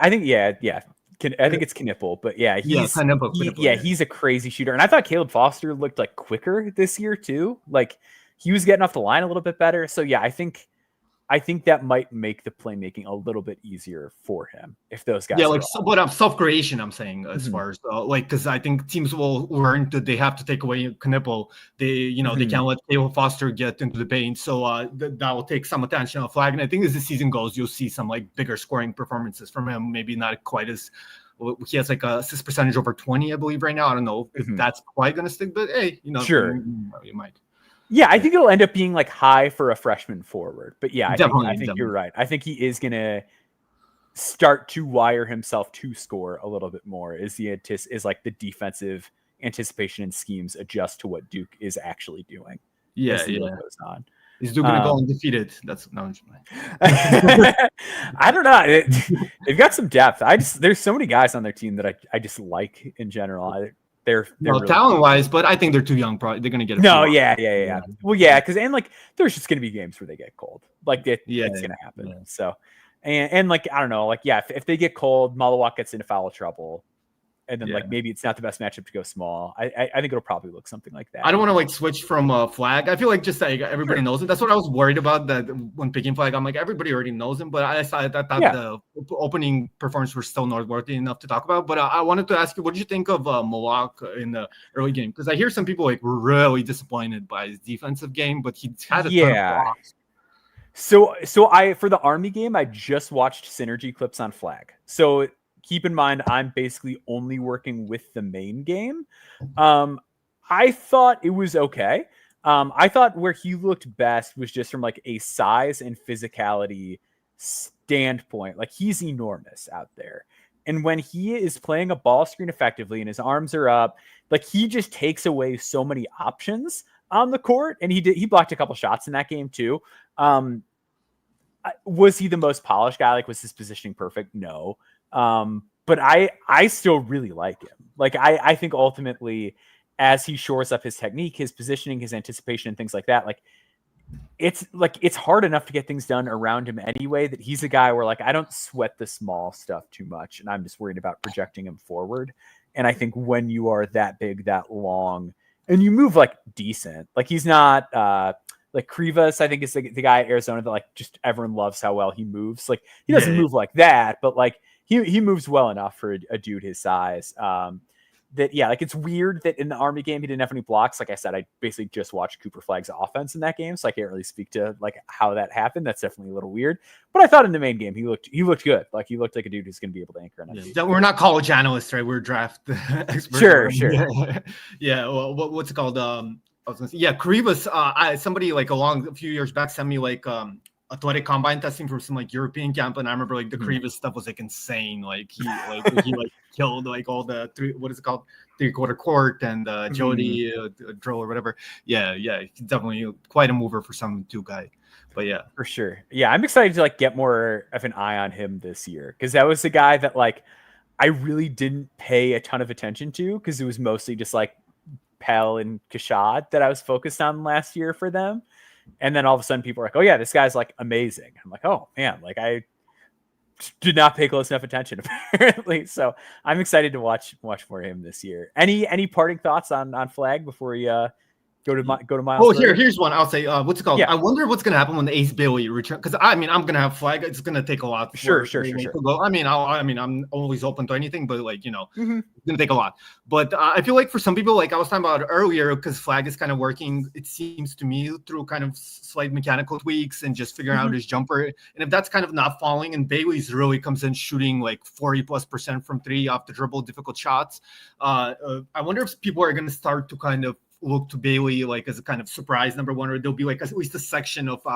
Knipple, but he's a crazy shooter. And I thought Caleb Foster looked like quicker this year too. Like, he was getting off the line a little bit better. So yeah, I think that might make the playmaking a little bit easier for him if those guys. Yeah, like but self-creation, I'm saying, as far as like, because I think teams will learn that they have to take away Knipple. They they can't let Caleb Foster get into the paint. So that will take some attention on Flagg. And I think as the season goes, you'll see some like bigger scoring performances from him. Maybe not quite as. He has like a assist percentage over 20, I believe, right now. I don't know if that's quite going to stick, but hey, sure, you might. Yeah, I think it'll end up being like high for a freshman forward. But yeah, I think you're right. I think he is going to start to wire himself to score a little bit more is like the defensive anticipation and schemes adjust to what Duke is actually doing. Goes on. Is Duke going to go undefeated? That's no. I don't know. They've got some depth. There's so many guys on their team that I just like in general. They're really talent-wise, but I think they're too young. Probably they're going to get. Yeah. Well, yeah, because like there's just going to be games where they get cold. Like it's going to happen. Yeah. So, and like I don't know, like if they get cold, Malawak gets into foul trouble, and then like maybe it's not the best matchup to go small. I think it'll probably look something like that. I don't want to like switch from Flagg. I feel like just like everybody knows it. That's what I was worried about. That when picking Flagg, I'm like everybody already knows him. But I thought the opening performance were still noteworthy enough to talk about. But I wanted to ask you, what did you think of Malak in the early game? Because I hear some people like were really disappointed by his defensive game, but he had a ton of blocks. So for the Army game, I just watched synergy clips on Flagg. So keep in mind, I'm basically only working with the main game. I thought it was okay. I thought where he looked best was just from like a size and physicality standpoint. Like he's enormous out there. And when he is playing a ball screen effectively and his arms are up, like he just takes away so many options on the court. And he blocked a couple shots in that game too. Was he the most polished guy? Like was his positioning perfect? No. But I still really like him. Like I think ultimately as he shores up his technique, his positioning, his anticipation and things like that, it's hard enough to get things done around him anyway, that he's a guy where like, I don't sweat the small stuff too much. And I'm just worried about projecting him forward. And I think when you are that big, that long, and you move like decent. Like he's not like Krivas, I think is the guy at Arizona that like just everyone loves how well he moves. Like he doesn't move like that, but like he moves well enough for a dude his size. Like it's weird that in the Army game he didn't have any blocks. Like I said, I basically just watched Cooper Flagg's offense in that game, so I can't really speak to like how that happened. That's definitely a little weird. But I thought in the main game he looked good. Like he looked like a dude who's going to be able to anchor. We're not college analysts, right? We're draft experts. Sure. Yeah. Well, what's it called? I was gonna say, Krivas. Somebody like a few years back sent me like athletic combine testing from some like European camp, and I remember like the Krivas stuff was like insane. Like he killed like all the three-quarter court and agility drill or whatever. Yeah, he's definitely quite a mover for some 2 guy. But yeah, for sure. Yeah, I'm excited to like get more of an eye on him this year because that was the guy that like I really didn't pay a ton of attention to because it was mostly just like Pell and Kashad that I was focused on last year for them. And then all of a sudden people are like, oh yeah, this guy's like amazing. I'm like, oh man, like I did not pay close enough attention apparently. So I'm excited to watch more of him this year. Any parting thoughts on Flagg before we go to Miles? Oh, here's one. I'll say, what's it called? Yeah. I wonder what's gonna happen when the Ace Bailey return. Because I mean, I'm gonna have Flagg. It's gonna take a lot. Sure. I mean, I'm always open to anything, but like it's gonna take a lot. But I feel like for some people, like I was talking about earlier, because Flagg is kind of working. It seems to me through kind of slight mechanical tweaks and just figuring out his jumper. And if that's kind of not falling, and Bailey's really comes in shooting like 40+% from 3 off the dribble, difficult shots. I wonder if people are gonna start to kind of look to Bailey like as a kind of surprise number 1, or there'll be like at least a section of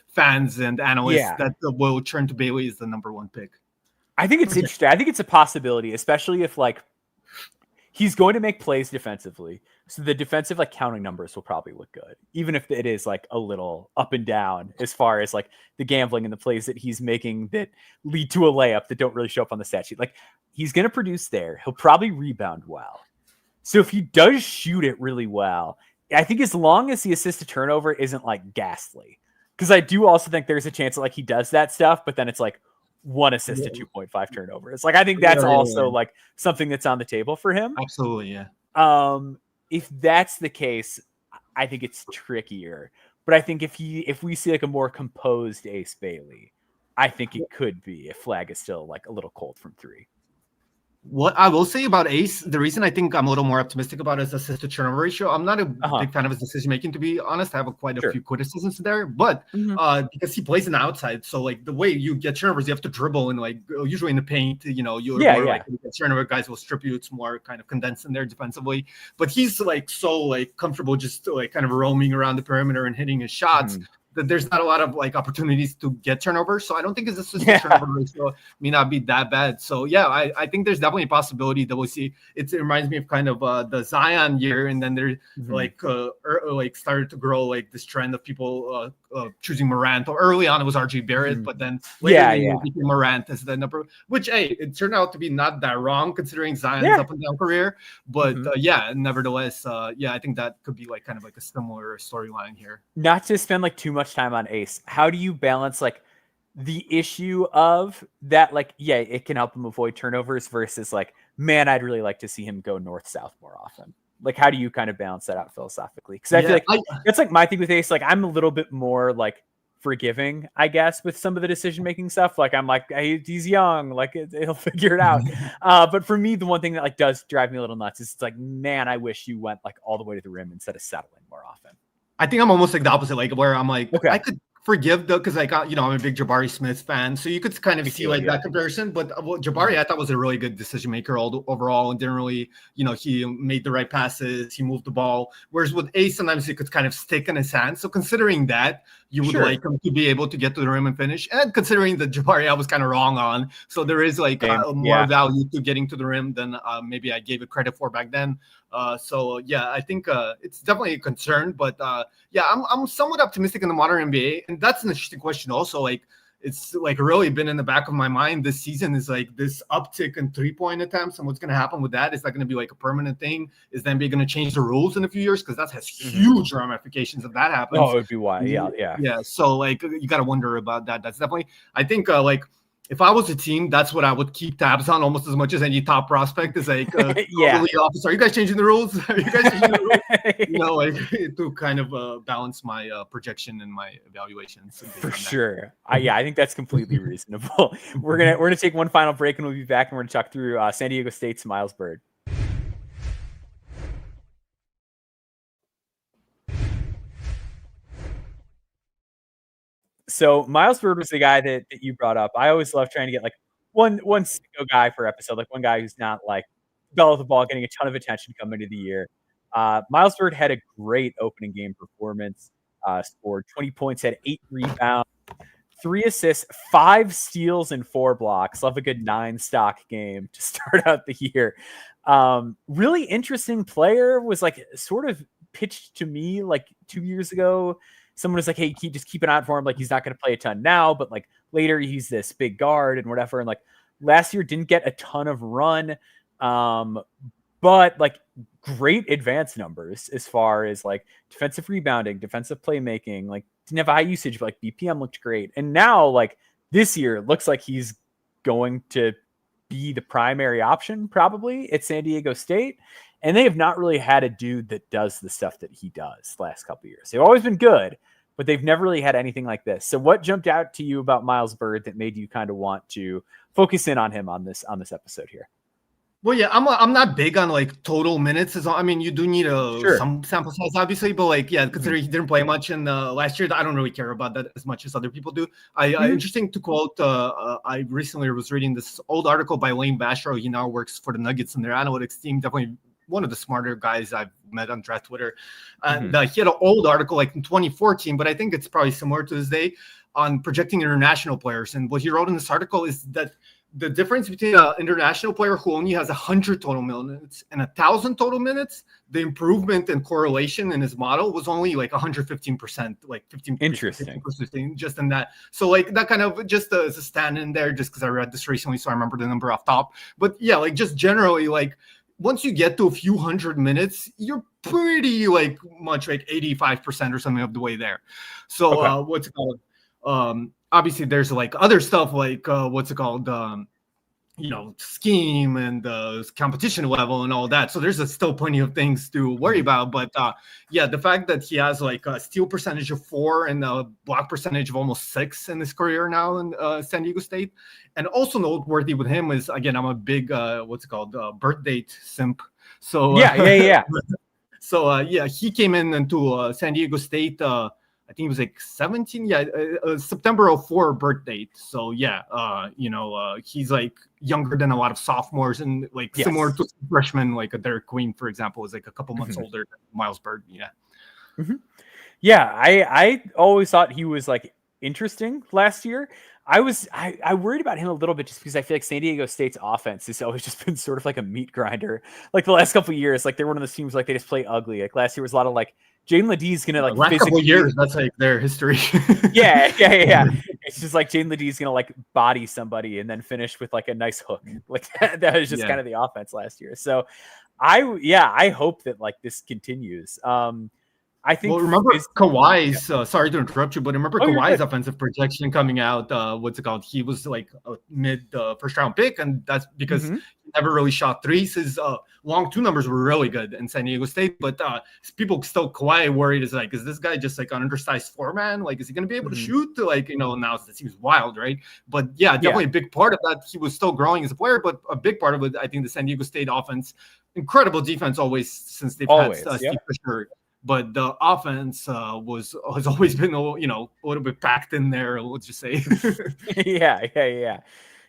fans and analysts that will turn to Bailey as the number 1 pick. I think it's interesting. I think it's a possibility, especially if like he's going to make plays defensively. So the defensive like counting numbers will probably look good, even if it is like a little up and down as far as like the gambling and the plays that he's making that lead to a layup that don't really show up on the stat sheet. Like he's going to produce there. He'll probably rebound well. So if he does shoot it really well, I think as long as the assist to turnover isn't like ghastly, because I do also think there's a chance that like he does that stuff, but then it's like 1 assist to 2.5 turnovers. Like I think that's also like something that's on the table for him. Absolutely, yeah. If that's the case, I think it's trickier. But I think if we see like a more composed Ace Bailey, I think it could be if Flagg is still like a little cold from 3. What I will say about Ace, the reason I think I'm a little more optimistic about his assist to turnover ratio, I'm not a big fan of his decision making, to be honest. I have quite a few criticisms there, but because he plays in the outside, so like the way you get turnovers, you have to dribble and like usually in the paint, like turnover guys will strip you. It's more kind of condensed in there defensively, but he's like so like comfortable just like kind of roaming around the perimeter and hitting his shots. That there's not a lot of like opportunities to get turnovers. So I don't think his assist turnover ratio may not be that bad. So yeah, I think there's definitely a possibility that we'll see. It reminds me of kind of the Zion year, and then there like started to grow like this trend of people choosing Morant. Or early on it was RJ Barrett, but then later it became Morant as the number, which it turned out to be not that wrong considering Zion's up and down career. But nevertheless, I think that could be like kind of like a similar storyline here. Not to spend like too much time on Ace, how do you balance like the issue of that, like it can help him avoid turnovers versus like, man, I'd really like to see him go north-south more often? Like how do you kind of balance that out philosophically? Because I feel like that's like my thing with Ace. Like I'm a little bit more like forgiving, I guess, with some of the decision-making stuff. Like I'm like, hey, he's young, like he'll figure it out. But for me, the one thing that like does drive me a little nuts is it's like, man, I wish you went like all the way to the rim instead of settling more often. I think I'm almost like the opposite, like where I'm like, I could forgive though, because like I'm a big Jabari Smith fan, so you could kind of see like that comparison. But Jabari, I thought was a really good decision maker overall, and didn't really, he made the right passes, he moved the ball. Whereas with Ace, sometimes he could kind of stick in his hand. So considering that, you would like him to be able to get to the rim and finish, and considering that Jabari I was kind of wrong on, so there is like more value to getting to the rim than maybe I gave it credit for back then. I think it's definitely a concern, but I'm somewhat optimistic in the modern NBA, and that's an interesting question also. Like it's like really been in the back of my mind this season is like this uptick in 3-point attempts, and what's going to happen with that? Is that going to be like a permanent thing? Is the NBA going to change the rules in a few years? Because that has huge ramifications if that happens. Oh, it would be why. Yeah. So like you got to wonder about that. That's definitely, I think if I was a team, that's what I would keep tabs on almost as much as any top prospect is like, yeah. the officer. Are you guys changing the rules? Are you guys changing the rules? Like to kind of balance my projection and my evaluations. For sure. I think that's completely reasonable. We're gonna take one final break and we'll be back and we're gonna talk through San Diego State's Miles Byrd. So Miles Byrd was the guy that you brought up. I always love trying to get like one sicko guy per episode, like one guy who's not like bell of the ball, getting a ton of attention coming into the year. Miles Byrd had a great opening game performance. Scored 20 points, had 8 rebounds, 3 assists, 5 steals, and 4 blocks. Love a good 9 stock game to start out the year. Really interesting player. Was like sort of pitched to me like 2 years ago. Someone was like, hey, just keep an eye out for him. Like, he's not going to play a ton now, but like later he's this big guard and whatever. And like last year didn't get a ton of run, but like great advanced numbers as far as like defensive rebounding, defensive playmaking, like didn't have high usage, but like BPM looked great. And now like this year looks like he's going to be the primary option probably at San Diego State. And they have not really had a dude that does the stuff that he does the last couple of years. They've always been good, but they've never really had anything like this. So what jumped out to you about Miles Byrd that made you kind of want to focus in on him on this episode here? Well, yeah, I'm not big on like total minutes. I mean, you do need some sample size, obviously, but like, yeah, considering he didn't play much in last year, I don't really care about that as much as other people do. Interesting to quote. I recently was reading this old article by Lane Basher. He now works for the Nuggets and their analytics team. Definitely one of the smarter guys I've met on draft Twitter. He had an old article like in 2014, but I think it's probably similar to this day on projecting international players. And what he wrote in this article is that the difference between an international player who only has 100 total minutes and 1,000 total minutes, the improvement and correlation in his model was only like 115%, like 15%. Interesting. 15% just in that. So like that kind of just as a stand in there, just because I read this recently, so I remember the number off top. But yeah, like just generally, like once you get to a few hundred minutes, you're pretty like much like 85% or something of the way there. So what's it called? Obviously there's like other stuff like scheme and competition level and all that. So there's still plenty of things to worry about. But the fact that he has like a steal percentage of 4 and a block percentage of almost 6 in his career now in San Diego State. And also noteworthy with him is, again, I'm a big birth date simp. So yeah. So he came into San Diego State. I think it was like 17. September 04 birth date. So he's like younger than a lot of sophomores and like similar to freshmen, like a Derek Queen, for example, is like a couple months older than Miles Byrd. Yeah. Mm-hmm. Yeah. I always thought he was like interesting last year. I worried about him a little bit just because I feel like San Diego State's offense has always just been sort of like a meat grinder. Like the last couple of years, like they're one of those teams like they just play ugly. Like last year was a lot of like Jaden Ledee's gonna like last couple of years. That's like their history. yeah. It's just like Jaden Lede's gonna like body somebody and then finish with like a nice hook. Like that was just kind of the offense last year. So I hope that like this continues. I think. Well, remember Kawhi's. Sorry to interrupt you, but remember Kawhi's offensive projection coming out. What's it called? He was like a mid first round pick, and that's because he never really shot threes. His long 2 numbers were really good in San Diego State, but people still Kawhi worried is like, is this guy just like an undersized 4-man? Like, is he going to be able to shoot? Like, now it seems wild, right? But definitely a big part of that. He was still growing as a player, but a big part of it, I think, the San Diego State offense, incredible defense always since they've had Steve Fisher. But the offense has always been a little bit packed in there. Let's just say. Yeah.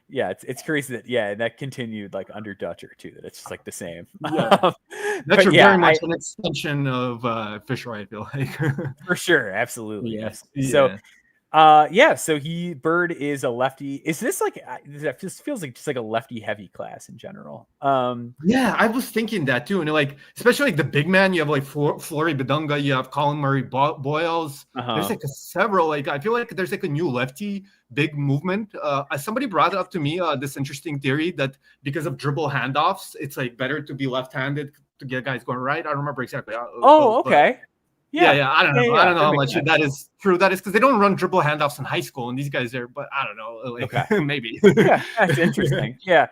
It's crazy that that continued like under Dutcher too. That it's just like the same. Dutcher very much an extension of Fisher. I feel like for sure, absolutely. Yes. Yeah. So Byrd is a lefty. Is this like this feels like just like a lefty heavy class in general? I was thinking that too, and like especially like the big man, you have like Flory Badunga, you have Colin Murray Boyles. There's like several. Like I feel like there's like a new lefty big movement. Somebody brought up to me this interesting theory that because of dribble handoffs, it's like better to be left-handed to get guys going right. I don't remember exactly. Okay. Yeah. I don't know. I don't know that how makes much sense. that is true. That is because they don't run dribble handoffs in high school, and these guys are. But I don't know. Like, Okay. maybe. Yeah, that's interesting. Yeah.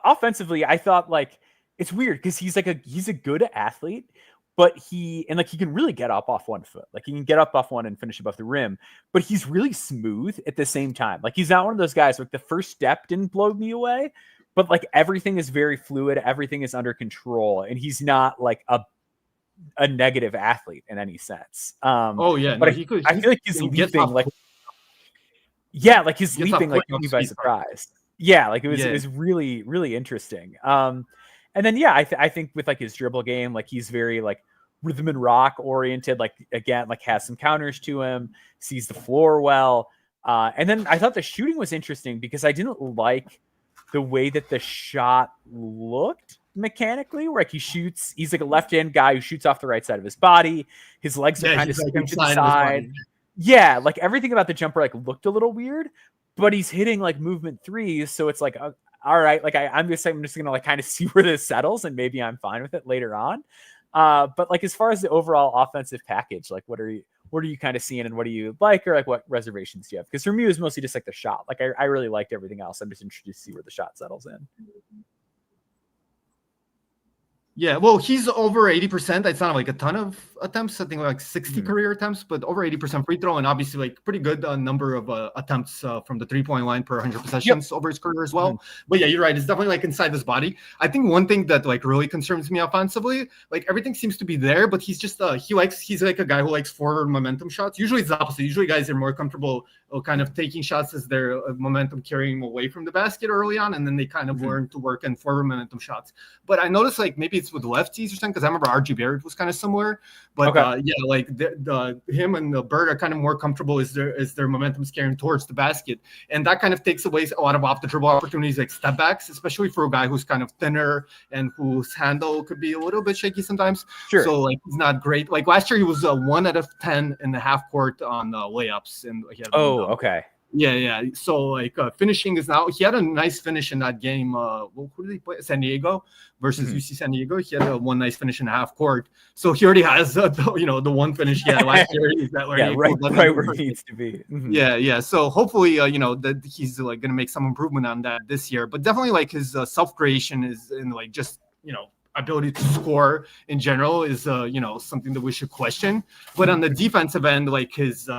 Offensively, I thought like it's weird because he's a good athlete, but he can really get up off one foot. Like he can get up off one and finish above the rim, but he's really smooth at the same time. Like he's not one of those guys like the first step didn't blow me away, but like everything is very fluid, everything is under control, and he's not like a negative athlete in any sense. Oh yeah, but no, I feel like his leaping like. Yeah, like his leaping like took me by surprise. Yeah, like it was really, really interesting. And then I think with like his dribble game, like he's very like rhythm and rock oriented, like again, like has some counters to him, sees the floor well. And then I thought the shooting was interesting because I didn't like the way that the shot looked mechanically, where like he's like a left-hand guy who shoots off the right side of his body. His legs are kind of skewed to the side. Yeah, like everything about the jumper like looked a little weird, but he's hitting like movement threes, so it's like all right, like I'm just gonna like kind of see where this settles, and maybe I'm fine with it later on. But like as far as the overall offensive package, like what are you kind of seeing, and what do you like, or like what reservations do you have? Because for me, it was mostly just like the shot. Like I really liked everything else. I'm just interested to see where the shot settles in. Yeah, well, he's over 80%. It's not like a ton of attempts. I think like 60 career attempts, but over 80% free throw, and obviously like pretty good number of attempts from the 3-point line per 100 possessions over his career as well. But yeah, you're right. It's definitely like inside his body. I think one thing that like really concerns me offensively, like everything seems to be there, but he's just he's like a guy who likes forward momentum shots. Usually it's the opposite. Usually guys are more comfortable kind of taking shots as their momentum carrying away from the basket early on, and then they kind of learn to work in forward momentum shots. But I noticed like maybe it's with lefties or something, because I remember RG Byrd was kind of similar. But like the him and the Byrd are kind of more comfortable as their momentum's carrying towards the basket, and that kind of takes away a lot of off the dribble opportunities, like step backs, especially for a guy who's kind of thinner and whose handle could be a little bit shaky sometimes. Sure. So like he's not great. Like last year he was 1 out of 10 in the half court on layups, and he had okay. Yeah. So like finishing is now. He had a nice finish in that game. Who did he play? San Diego versus UC San Diego. He had one nice finish in the half court. So he already has the one finish he had last year. Is that where right where he needs to be. Yeah. So hopefully that he's like going to make some improvement on that this year. But definitely like his self creation is in like just ability to score in general is something that we should question. But on the defensive end, like his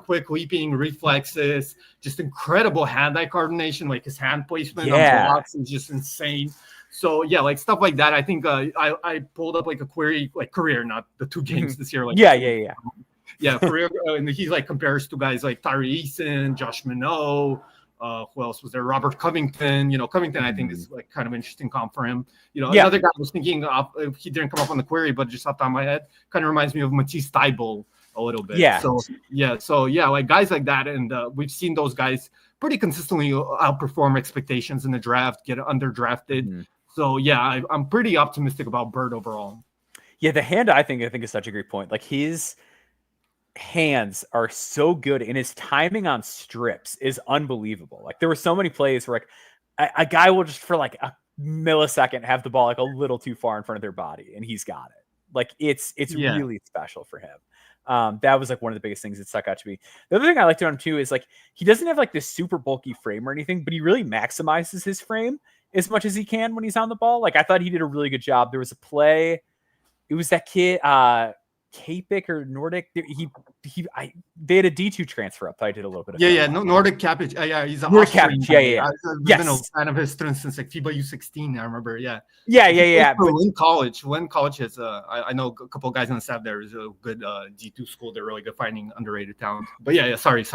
quick leaping reflexes, just incredible hand-eye coordination, like his hand placement on blocks is just insane. So yeah, like stuff like that. I think I pulled up like a query, like career, not the 2 games this year. Like career, and he like compares to guys like Tyree Eason, Josh Minot. Who else was there? Robert Covington. Covington, I think, is like kind of interesting comp for him. Another guy I was thinking of, he didn't come up on the query, but just off the top of my head, kind of reminds me of Matisse Thybulle a little bit. So like guys like that, and we've seen those guys pretty consistently outperform expectations in the draft, get underdrafted. So yeah, I'm pretty optimistic about Byrd overall. Yeah, the hand I think is such a great point. Like his hands are so good, and his timing on strips is unbelievable. Like there were so many plays where like a guy will just for like a millisecond have the ball like a little too far in front of their body, and he's got it. Like it's really special for him. That was like one of the biggest things that stuck out to me. The other thing I liked about him too is like he doesn't have like this super bulky frame or anything, but he really maximizes his frame as much as he can when he's on the ball. Like I thought he did a really good job. There was a play, it was that kid Capik or Nordic. They had a D2 transfer up. I did a little bit of Nordic Capic. He's an Nordic Capic. Yeah. I've been a fan of his since like FIBA U16. I remember. Yeah. When college has I know a couple of guys on the staff there is a good D2 school. They're really good finding underrated talent. But sorry.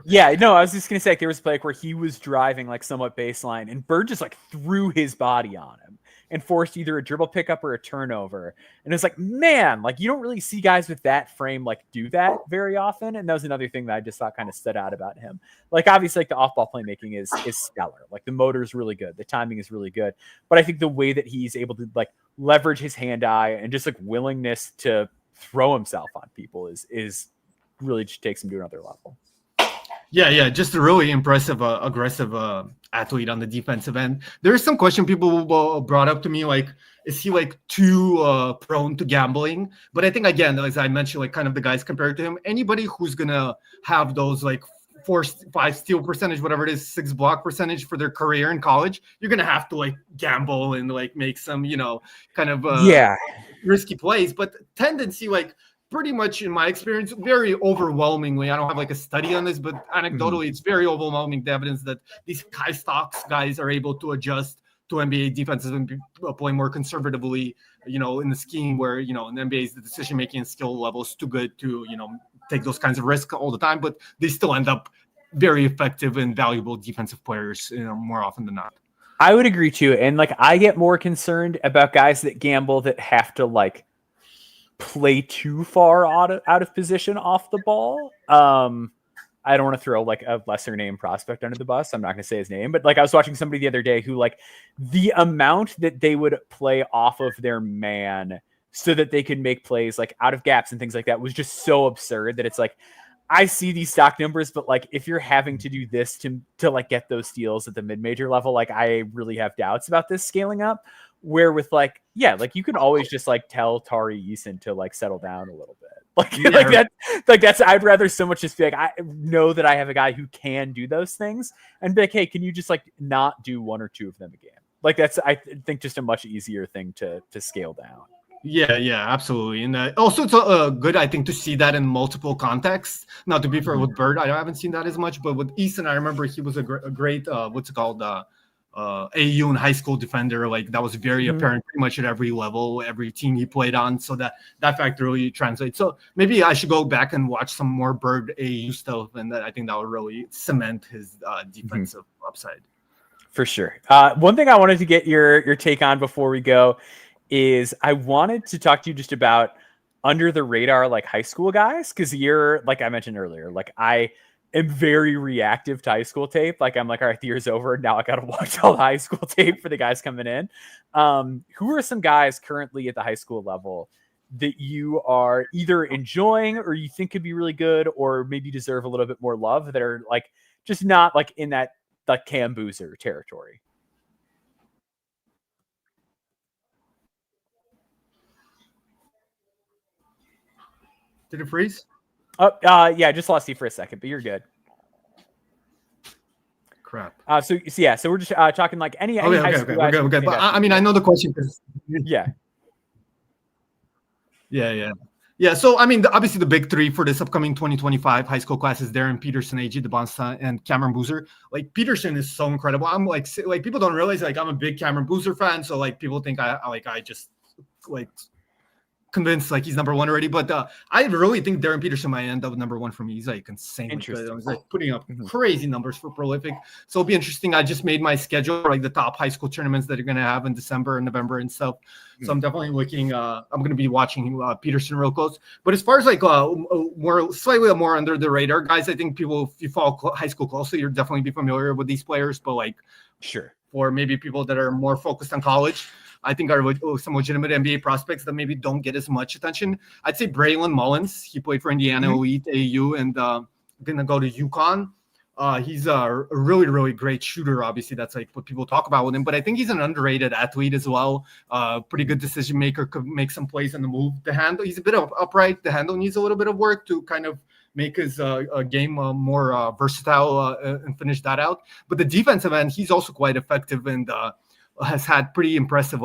Yeah, no, I was just gonna say like, there was a play where he was driving like somewhat baseline, and Byrd just like threw his body on him and forced either a dribble pickup or a turnover. And it's like, man, like you don't really see guys with that frame like do that very often. And that was another thing that I just thought kind of stood out about him. Like obviously like the off-ball playmaking is stellar. Like the motor is really good. The timing is really good. But I think the way that he's able to like leverage his hand-eye and just like willingness to throw himself on people is really just takes him to another level. Yeah, just a really impressive, aggressive athlete on the defensive end. There's some question people brought up to me, like, is he like too prone to gambling? But I think again, as I mentioned, like kind of the guys compared to him, anybody who's gonna have those like 4-5 steal percentage, whatever it is, 6 block percentage for their career in college, you're gonna have to like gamble and like make some, kind of risky plays. But tendency, like pretty much in my experience, very overwhelmingly, I don't have like a study on this, but anecdotally, it's very overwhelming, the evidence that these high stocks guys are able to adjust to NBA defenses and play more conservatively, in the scheme where, in the NBA's the decision-making and skill level is too good to, take those kinds of risks all the time, but they still end up very effective and valuable defensive players, more often than not. I would agree too. And like, I get more concerned about guys that gamble that have to like play too far out of position off the ball. I don't want to throw like a lesser name prospect under the bus. I'm not going to say his name, but like I was watching somebody the other day who like the amount that they would play off of their man so that they could make plays like out of gaps and things like that was just so absurd that it's like, I see these stock numbers, but like if you're having to do this to like get those steals at the mid-major level, like I really have doubts about this scaling up. Where with like, yeah, like you can always just like tell Tari Eason to like settle down a little bit. That's I'd rather so much just be like, I know that I have a guy who can do those things and be like, hey, can you just like not do 1 or 2 of them again? Like that's, I think, just a much easier thing to scale down. Yeah, absolutely. And also it's good, I think, to see that in multiple contexts. Now, to be fair, with Byrd, I haven't seen that as much, but with Eason, I remember he was a great what's it called? AU and high school defender. Like that was very apparent pretty much at every level, every team he played on. So that fact really translates. So maybe I should go back and watch some more Byrd AU stuff. And I think that would really cement his defensive upside. For sure. One thing I wanted to get your take on before we go is I wanted to talk to you just about under the radar, like high school guys. Cause you're like I mentioned earlier, like I am very reactive to high school tape. Like I'm like, all right, the year's over. Now I got to watch all the high school tape for the guys coming in. Who are some guys currently at the high school level that you are either enjoying or you think could be really good, or maybe deserve a little bit more love that are like, just not like in that like Cam Boozer territory? Did it freeze? Yeah, I just lost you for a second, but you're good. Crap. So we're just talking like any high school guys. Okay. But I mean, I know the question. Yeah. So, I mean, obviously the big 3 for this upcoming 2025 high school class is Darren Peterson, AG DeBonsta, and Cameron Boozer. Like Peterson is so incredible. I'm like people don't realize like I'm a big Cameron Boozer fan. So like people think I just like convinced like he's number 1 already, but I really think Darren Peterson might end up number 1 for me. He's like insanely good. I was like putting up crazy numbers for prolific. So it'll be interesting. I just made my schedule for like the top high school tournaments that are going to have in December and November and stuff. So I'm definitely looking. I'm going to be watching Peterson real close. But as far as like slightly more under the radar guys, I think people, if you follow high school closely, you're definitely be familiar with these players. But like, sure, for maybe people that are more focused on college, I think are some legitimate NBA prospects that maybe don't get as much attention. I'd say Braylon Mullins. He played for Indiana Elite AU and going to go to UConn. He's a really, really great shooter. Obviously, that's like what people talk about with him. But I think he's an underrated athlete as well. Pretty good decision maker, could make some plays on the move. The handle, he's a bit of upright. The handle needs a little bit of work to kind of make his game more versatile and finish that out. But the defensive end, he's also quite effective and has had pretty impressive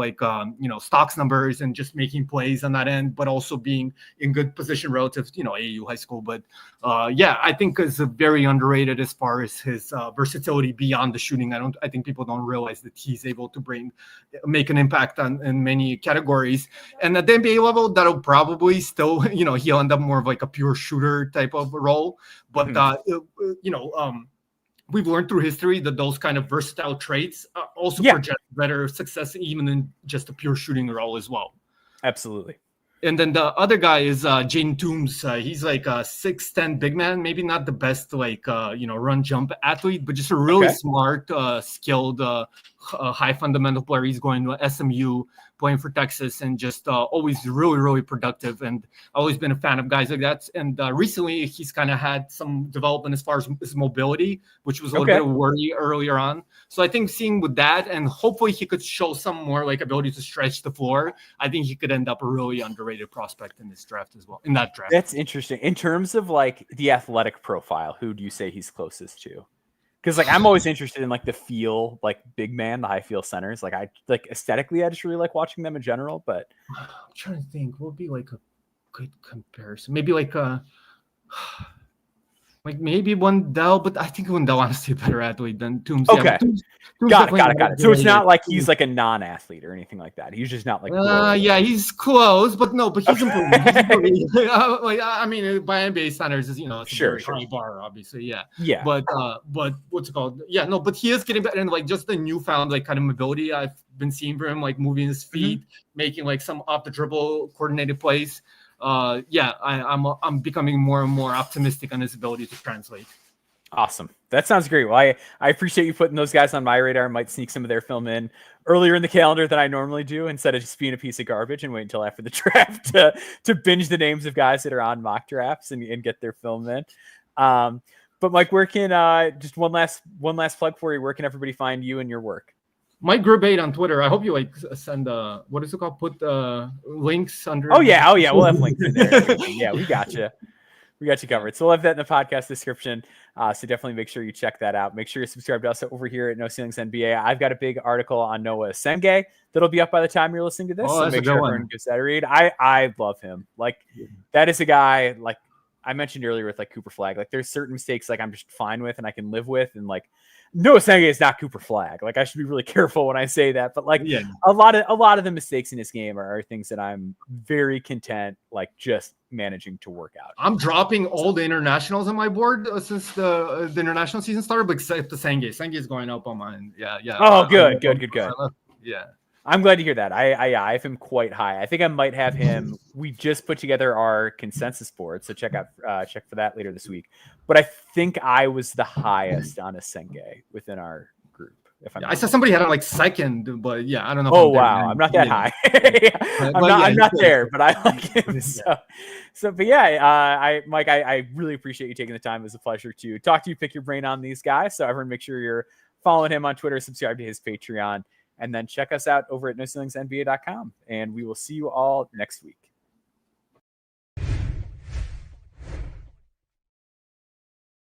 stocks numbers and just making plays on that end, but also being in good position relative to AU high school. But I think is very underrated as far as his versatility beyond the shooting. I think people don't realize that he's able to make an impact in many categories. And at the NBA level, that'll probably still he'll end up more of like a pure shooter type of role. But we've learned through history that those kind of versatile traits also project better success even in just a pure shooting role as well. Absolutely. And then the other guy is Jaden Toombs. He's like a 6'10" big man, maybe not the best run jump athlete, but just a really smart, skilled, high fundamental player. He's going to SMU, playing for Texas and just always really, really productive. And I've always been a fan of guys like that. And recently he's kind of had some development as far as his mobility, which was a little bit of a worry earlier on. So I think seeing with that, and hopefully he could show some more like ability to stretch the floor, I think he could end up a really underrated prospect in this draft as well. In that draft. That's interesting. In terms of like the athletic profile, who do you say he's closest to? Because like I'm always interested in like the feel, like big man, the high feel centers. Like I like aesthetically, I just really like watching them in general. But I'm trying to think, what would be like a good comparison? Maybe like maybe Wendell, but I think Wendell honestly a better athlete than Toombs. Okay, yeah, Toombs got it. So it's not like he's like a non-athlete or anything like that. He's just not like. Yeah, he's close, but no, but he's improving. He's improving. Like I mean, by NBA standards, it's it's a very high bar, obviously. Yeah. But what's it called? Yeah, no, but he is getting better, and like just the newfound like kind of mobility I've been seeing for him, like moving his feet, making like some off the dribble coordinated plays. I'm becoming more and more optimistic on his ability to translate. Awesome. That sounds great. Well, I appreciate you putting those guys on my radar. I might sneak some of their film in earlier in the calendar than I normally do, instead of just being a piece of garbage and wait until after the draft to binge the names of guys that are on mock drafts and get their film in. But Mike, where can just one last plug for you? Where can everybody find you and your work? Mike Grib on Twitter. I hope you like send what is it called? Put links under. Oh yeah. We'll have links in there. Yeah, we got you. We got you covered. So we'll have that in the podcast description. So definitely make sure you check that out. Make sure you subscribe to us over here at No Ceilings NBA. I've got a big article on Noah Senge that'll be up by the time you're listening to this. So make sure everyone gives that a read. I love him. Like that is a guy like I mentioned earlier with like Cooper Flagg. Like there's certain mistakes like I'm just fine with and I can live with, and like Noah Senge is not Cooper Flagg. Like I should be really careful when I say that, but like a lot of the mistakes in this game are things that I'm very content like just managing to work out. I'm dropping all the internationals on my board since the international season started, but except the Senge. Senge is going up on mine. Yeah. Oh, good. Yeah. I'm glad to hear that. I have him quite high. I think I might have him. We just put together our consensus board, so check for that later this week. But I think I was the highest on a Senge within our group. I saw somebody had him like second, but yeah, I don't know. Oh wow, I'm not that high. I'm not there, but I like him. But yeah, Mike, I really appreciate you taking the time. It was a pleasure to talk to you, pick your brain on these guys. So everyone, make sure you're following him on Twitter, subscribe to his Patreon. And then check us out over at NoCeilingsNBA.com. And we will see you all next week.